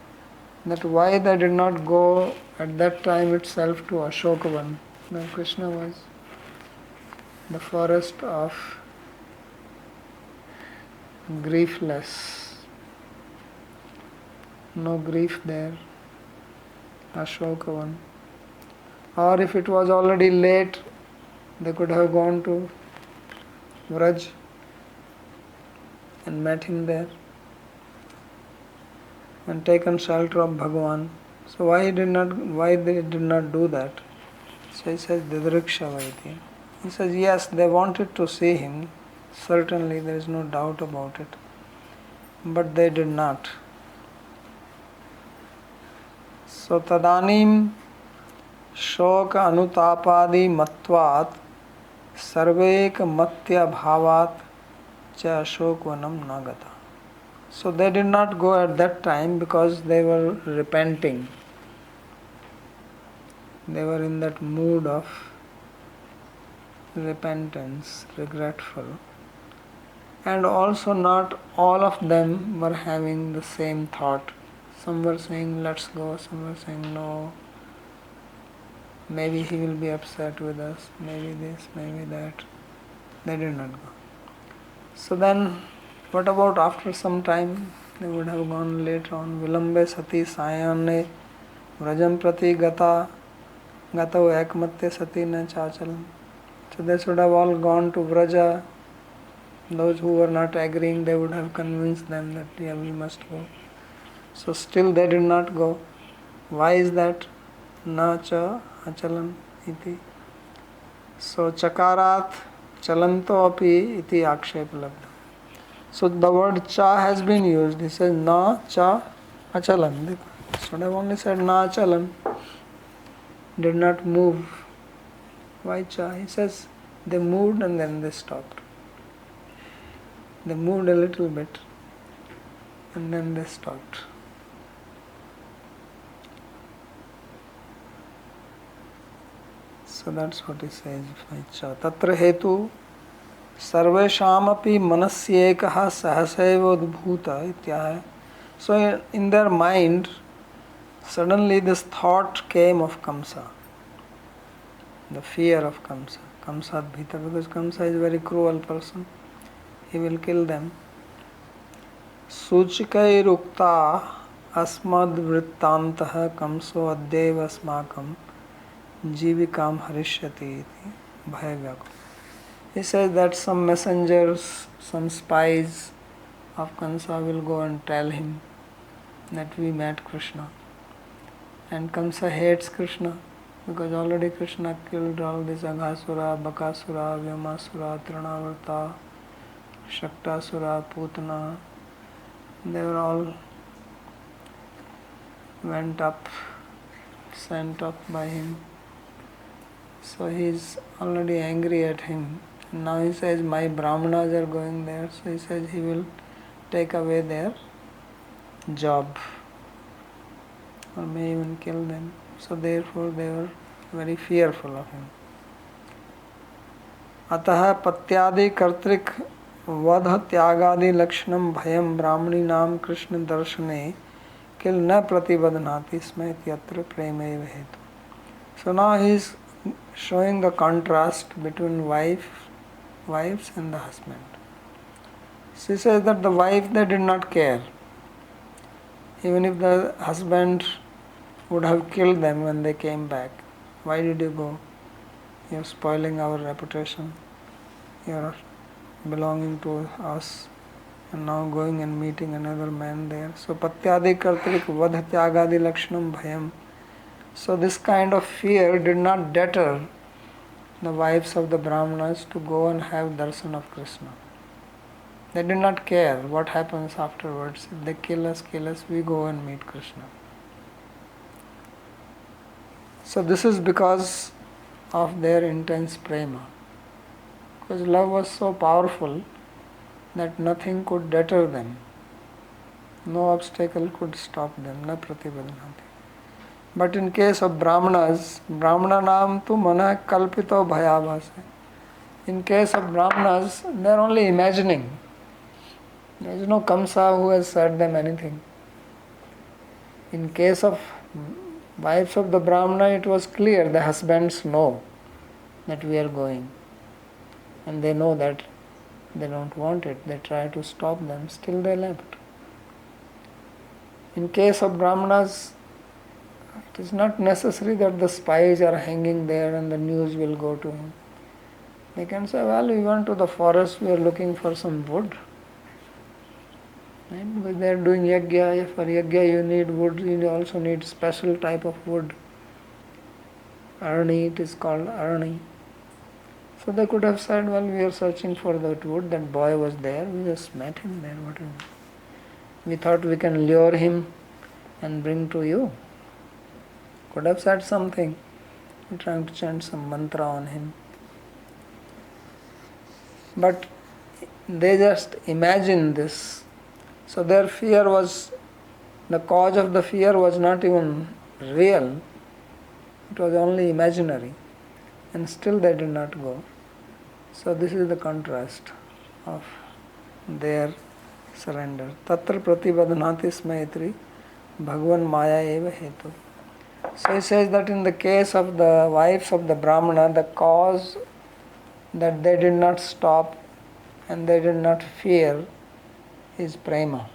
that why they did not go at that time itself to Ashokavan. Now Krishna was the forest of griefless. No grief there. Ashokavan. Or if it was already late, they could have gone to Vraj and met him there and taken shelter of Bhagavan. So why they did not do that? So he says Didrikshavaiti. He says yes, they wanted to see him. Certainly there is no doubt about it. But they did not. So tadanim shoka anutapadi matvat sarvek matya bhavat cha ashokvanam nagata. So they did not go at that time because they were repenting. They were in that mood of repentance, regretful. And also not all of them were having the same thought. Some were saying let's go, some were saying no. Maybe he will be upset with us, maybe this, maybe that. They did not go. So then, what about after some time? They would have gone later on. Vilambe sati sayane vrajam prati gata gatav ekmatya sati na chachalam. So they should have all gone to Vraja. Those who were not agreeing, they would have convinced them that yeah, we must go. So still they did not go. Why is that? na cha achalan iti. So chakarat chalanto api iti akshepalabdha. So the word cha has been used. He says na cha achalan. So I have only said na achalan. Did not move. Why cha? He says they moved and then they stopped. They moved a little bit and then they stopped. So that's what he says. Tatra hetu sarveshamapi manasyekaha sahasaiva udbhuta ityah. So in their mind, suddenly this thought came of Kamsa. The fear of Kamsa. Kamsa bhita, because Kamsa is a very cruel person. He will kill them. Suchikai rukta asmad vrittantah kamso addev asmakam jivikam harishyati iti bhayavyakam. He says that some messengers, some spies of Kamsa will go and tell him that we met Krishna. And Kamsa hates Krishna because already Krishna killed all these Aghasura, Bakasura, Vyomasura, Trinavarta, Shaktasura, Putana. They were all went up, sent up by him. So he is already angry at him. And now he says, my Brahmanas are going there. So he says he will take away their job or may even kill them. So therefore they were very fearful of him. Ataha patyadi kartrik vadha tyagadi lakshanam bhayam brahmani nam krishna darshane kil na pratibadhanati sma ityatra premeva hetu. So now he is showing the contrast between wives and the husband. She says that the wife, they did not care. Even if the husband would have killed them when they came back. Why did you go? You are spoiling our reputation. You are belonging to us and now going and meeting another man there. So patyadi kartrik vadha tyagadi lakshanam bhayam. So this kind of fear did not deter the wives of the Brahmanas to go and have darshan of Krishna. They did not care what happens afterwards. If they kill us, we go and meet Krishna. So this is because of their intense prema. Because love was so powerful that nothing could deter them. No obstacle could stop them. Na pratibadhanati. But in case of Brahmanas, Brahmananam tu mana kalpito bhayabhase. In case of Brahmanas, they are only imagining. There is no Kamsa who has said them anything. In case of wives of the Brahmana, it was clear, the husbands know that we are going. And they know that they don't want it. They try to stop them, still they left. In case of Brahmanas, it is not necessary that the spies are hanging there and the news will go to him. They can say, well, we went to the forest, we are looking for some wood. Right? Because they are doing yajna. For yajna you need wood, you also need special type of wood. Arni, it is called Arni. So they could have said, well, we are searching for that wood, that boy was there, we just met him there. We thought we can lure him and bring to you. Could have said something, trying to chant some mantra on him. But they just imagined this. So their fear was, the cause of the fear was not even real, it was only imaginary. And still they did not go. So this is the contrast of their surrender. Tatra pratibadhanati smayatri bhagwan maya eva hetu. So he says that in the case of the wives of the Brahmana, the cause that they did not stop and they did not fear is prema.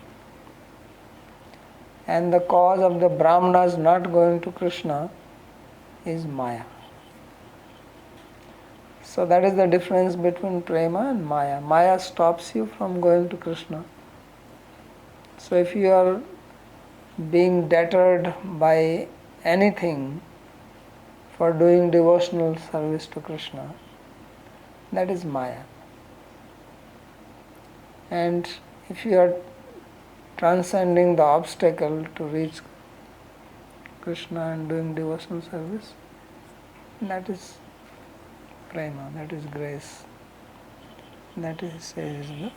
And the cause of the Brahmanas not going to Krishna is maya. So that is the difference between prema and maya. Maya stops you from going to Krishna. So if you are being deterred by anything for doing devotional service to Krishna, that is Maya. And if you are transcending the obstacle to reach Krishna and doing devotional service, that is prema, that is grace. That is, says the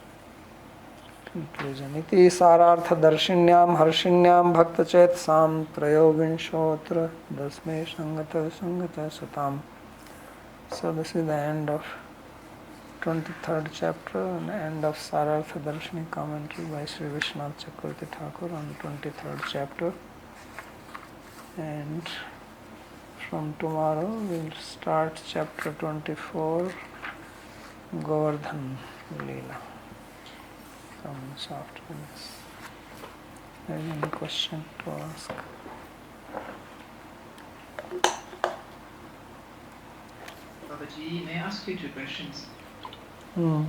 conclusion. Iti sarartha darshinyam harshinyam bhakta chetsam trayovinshotra dasme sangata sangata satam. So this is the end of 23rd chapter and end of Sarartha Darshini commentary by Sri Vishwanath Chakravarti Thakur on 23rd chapter. And from tomorrow we'll start chapter 24, Govardhan Leela. From this afternoon. Any question to ask? Babaji, may I ask you 2 questions? Hmm.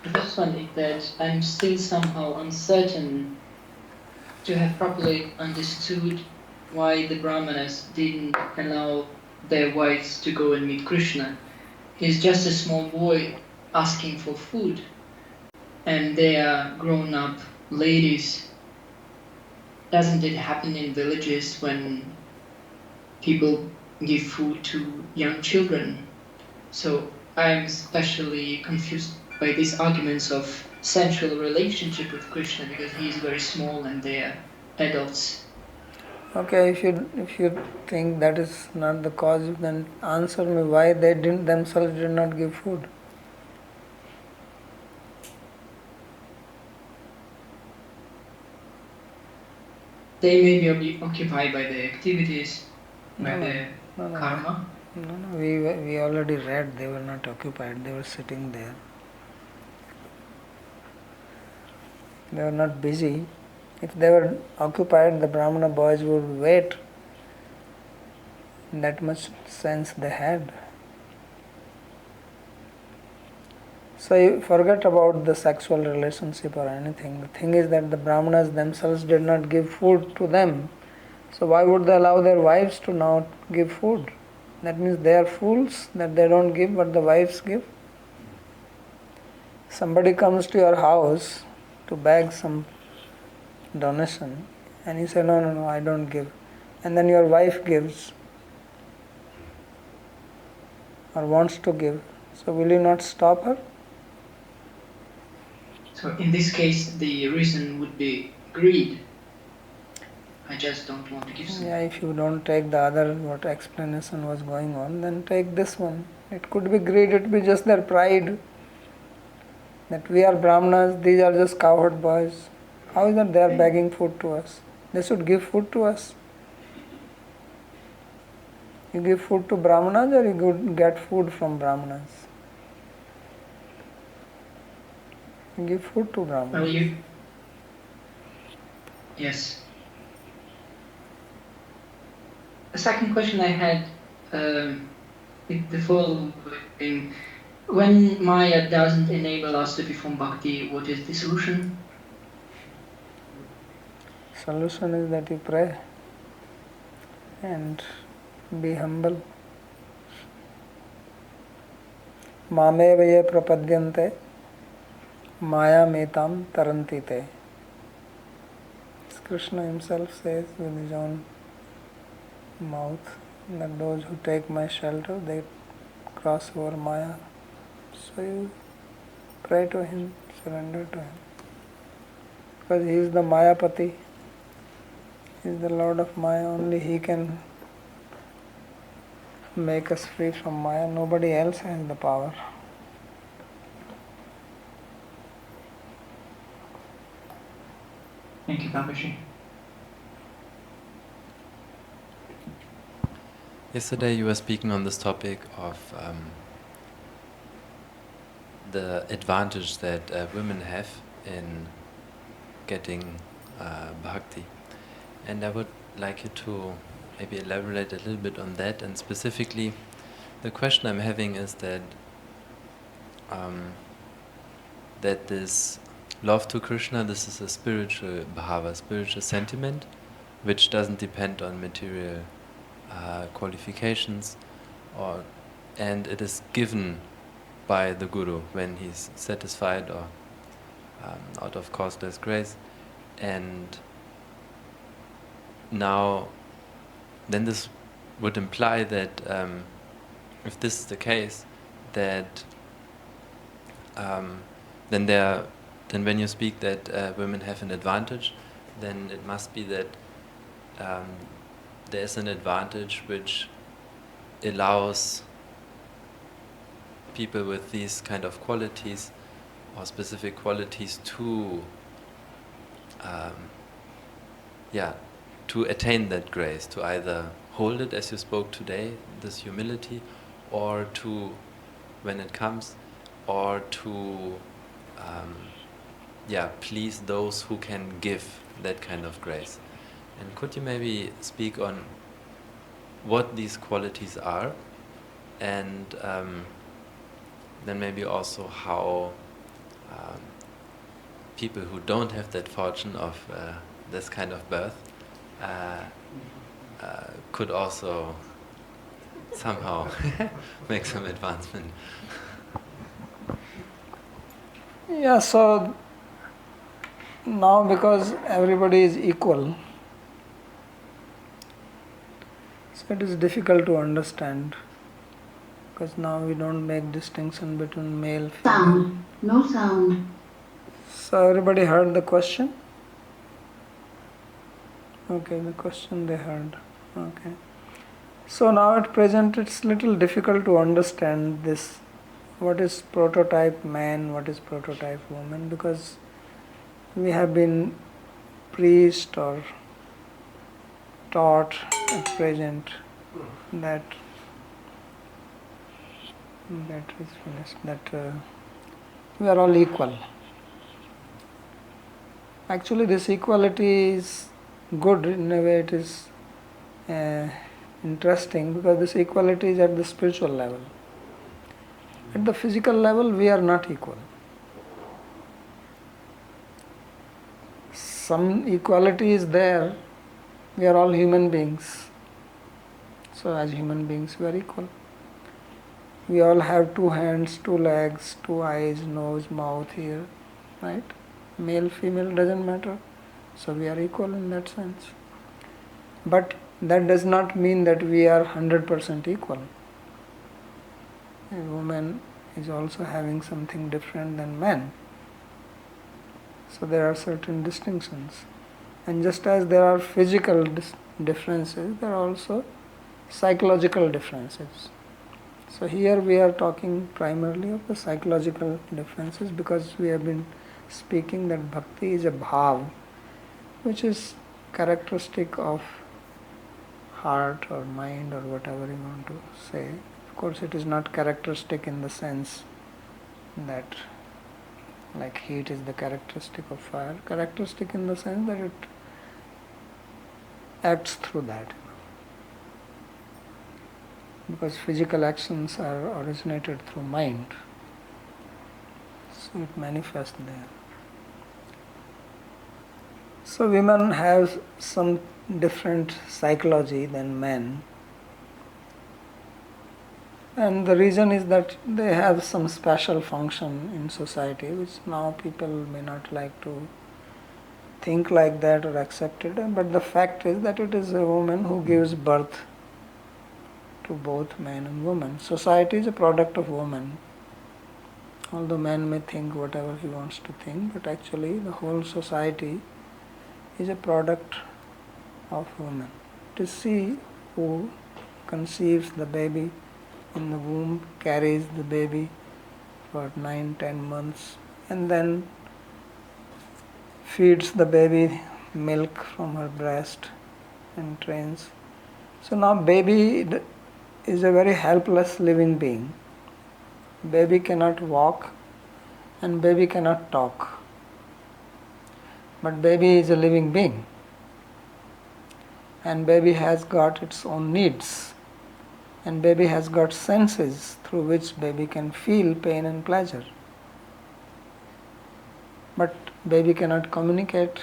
The first one is that I'm still somehow uncertain to have properly understood why the Brahmanas didn't allow their wives to go and meet Krishna. He's just a small boy asking for food, and they are grown-up ladies. Doesn't it happen in villages when people give food to young children? So I'm especially confused by these arguments of sensual relationship with Krishna because he is very small and they are adults. Okay, if you think that is not the cause, then answer me why they themselves did not give food. They may be occupied by their activities, by their karma. No, we already read they were not occupied, they were sitting there. They were not busy. If they were occupied, the Brahmana boys would wait. That much sense they had. So you forget about the sexual relationship or anything. The thing is that the Brahmanas themselves did not give food to them. So why would they allow their wives to not give food? That means they are fools that they don't give but the wives give. Somebody comes to your house to beg some donation and you say, no, I don't give. And then your wife gives or wants to give. So will you not stop her? So in this case, the reason would be greed. I just don't want to give something. Yeah, if you don't take the other what explanation was going on, then take this one. It could be greed, it could be just their pride. That we are Brahmanas, these are just cowherd boys. How is that they are begging food to us? They should give food to us. You give food to Brahmanas or you get food from Brahmanas? You give food to Brahmanas. Well, yes. The second question I had is the following. When Maya doesn't enable us to perform bhakti, what is the solution? Solution is that you pray and be humble. Mameva ye prapadyante maya metam tarantite. Krishna himself says with his own mouth that those who take my shelter, they cross over Maya. So you pray to him, surrender to him. Because he is the Mayapati. He is the Lord of Maya. Only he can make us free from Maya. Nobody else has the power. Thank you, Babaji. Yesterday you were speaking on this topic of the advantage that women have in getting bhakti. And I would like you to maybe elaborate a little bit on that, and specifically the question I'm having is that that this love to Krishna, this is a spiritual bhava, spiritual sentiment, which doesn't depend on material qualifications, and it is given by the Guru when he's satisfied or out of causeless grace. And now, then this would imply that if this is the case, that then when you speak that women have an advantage, then it must be that there is an advantage which allows people with these kind of qualities or specific qualities to to attain that grace, to either hold it as you spoke today, this humility, or to, when it comes, or to please those who can give that kind of grace. And could you maybe speak on what these qualities are, and then maybe also how people who don't have that fortune of this kind of birth could also somehow make some advancement? Yeah, so now because everybody is equal, so it is difficult to understand, because now we don't make distinction between male, female. Sound. No sound. So everybody heard the question? Okay, the question they heard. Okay. So now at present it's little difficult to understand this. What is prototype man, what is prototype woman, because we have been preached or taught at present that we are all equal. Actually, this equality is good in a way. It is interesting because this equality is at the spiritual level. At the physical level, we are not equal. Some equality is there. We are all human beings. So as human beings, we are equal. We all have 2 hands, 2 legs, 2 eyes, nose, mouth, ear, right? Male, female, doesn't matter. So we are equal in that sense. But that does not mean that we are 100% equal. A woman is also having something different than men. So there are certain distinctions. And just as there are physical differences, there are also psychological differences. So here we are talking primarily of the psychological differences, because we have been speaking that bhakti is a bhav, which is characteristic of heart or mind or whatever you want to say. Of course, it is not characteristic in the sense that like heat is the characteristic of fire. Characteristic in the sense that it acts through that. Because physical actions are originated through mind. So it manifests there. So women have some different psychology than men. And the reason is that they have some special function in society, which now people may not like to think like that or accept it. But the fact is that it is a woman who gives birth to both men and women. Society is a product of woman. Although man may think whatever he wants to think, but actually the whole society is a product of woman. To see who conceives the baby in the womb, carries the baby for 9-10 months, and then feeds the baby milk from her breast and trains. So now baby is a very helpless living being. Baby cannot walk and baby cannot talk. But baby is a living being. And baby has got its own needs. And baby has got senses through which baby can feel pain and pleasure. But baby cannot communicate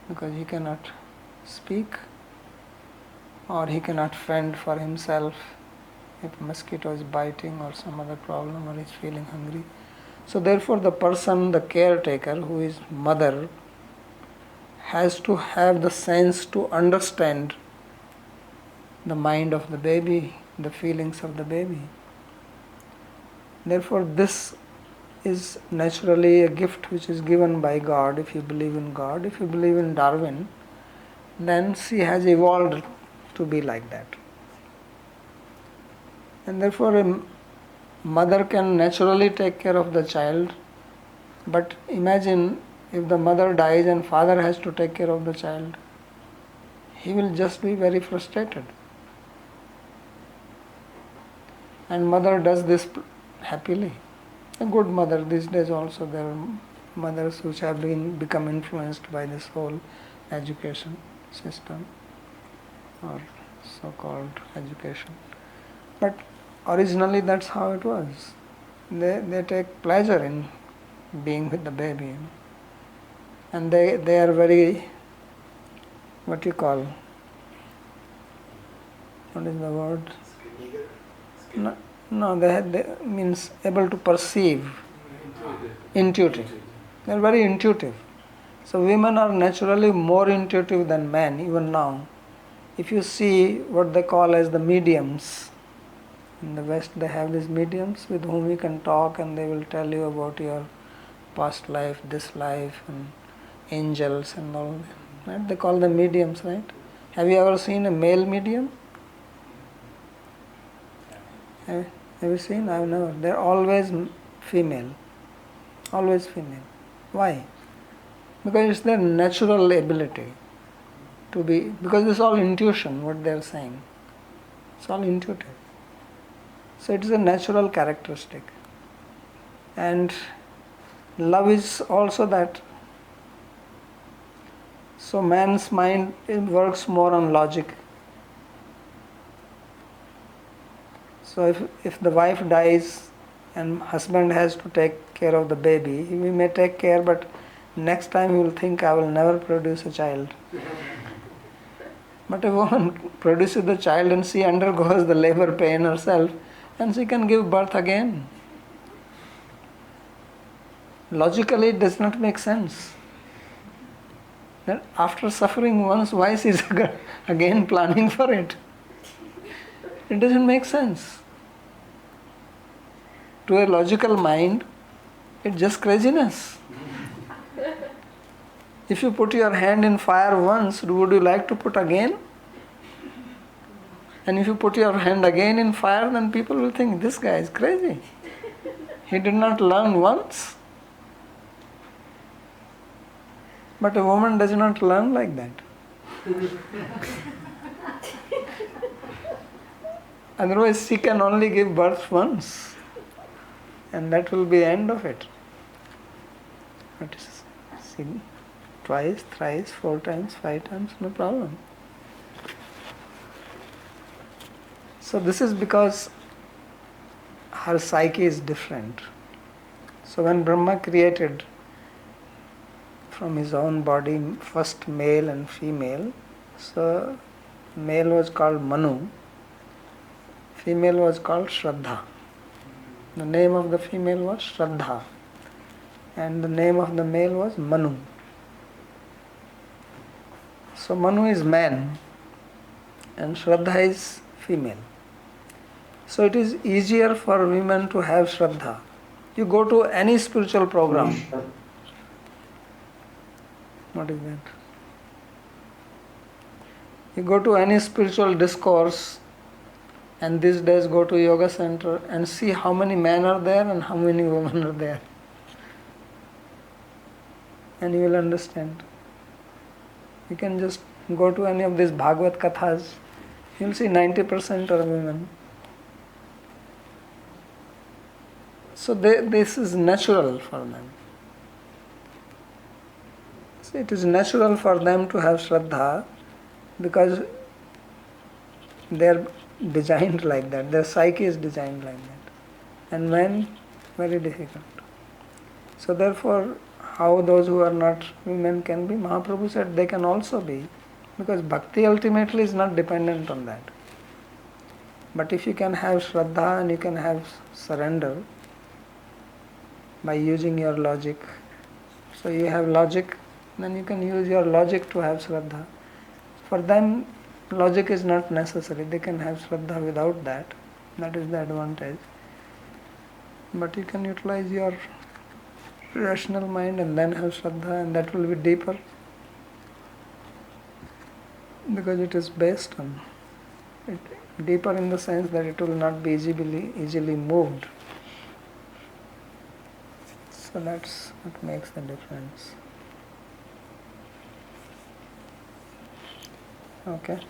because he cannot speak or he cannot fend for himself if a mosquito is biting or some other problem, or he's feeling hungry. So therefore the person, the caretaker, who is mother, has to have the sense to understand the mind of the baby, the feelings of the baby. Therefore this is naturally a gift which is given by God, if you believe in God. If you believe in Darwin, then she has evolved to be like that. And therefore a mother can naturally take care of the child, but imagine if the mother dies and father has to take care of the child. He will just be very frustrated. And mother does this happily. A good mother. These days also there are mothers which have become influenced by this whole education system, or so-called education. But originally that's how it was. They take pleasure in being with the baby. And they are very, what you call, what is the word? No, they means able to perceive, intuitive. They are very intuitive. So women are naturally more intuitive than men, even now. If you see what they call as the mediums, in the West they have these mediums with whom you can talk and they will tell you about your past life, this life, and angels and all. Right? They call them mediums, right? Have you ever seen a male medium? Have you seen? I've never. They're always female. Always female. Why? Because it's their natural ability to be, because it's all intuition, what they're saying. It's all intuitive. So it is a natural characteristic. And love is also that. So man's mind works more on logic. So if the wife dies and husband has to take care of the baby, he may take care, but next time he will think, I will never produce a child. But a woman produces the child and she undergoes the labor pain herself and she can give birth again. Logically it does not make sense. That after suffering once, why she is again planning for it? It doesn't make sense. To a logical mind, it's just craziness. If you put your hand in fire once, would you like to put again? And if you put your hand again in fire, then people will think, this guy is crazy. He did not learn once. But a woman does not learn like that. Otherwise, she can only give birth once. And that will be the end of it. But see, twice, thrice, 4 times, 5 times, no problem. So this is because her psyche is different. So when Brahma created from his own body first male and female, so male was called Manu, female was called Shraddha. The name of the female was Shraddha and the name of the male was Manu. So Manu is man and Shraddha is female. So it is easier for women to have Shraddha. You go to any spiritual program. What is that? You go to any spiritual discourse, and these days go to yoga center and see how many men are there and how many women are there. And you will understand. You can just go to any of these Bhāgavad kathas, you will see 90% are women. So this is natural for them. So it is natural for them to have Shraddha because they are designed like that. Their psyche is designed like that. And men, very difficult. So therefore, how those who are not women can be? Mahaprabhu said they can also be. Because bhakti ultimately is not dependent on that. But if you can have Shraddha and you can have surrender by using your logic, so you have logic, then you can use your logic to have Shraddha. For them, logic is not necessary. They can have Shraddha without that. That is the advantage. But you can utilize your rational mind and then have Shraddha, and that will be deeper. Because it is based on it, deeper in the sense that it will not be easily moved. So that's what makes the difference. Okay.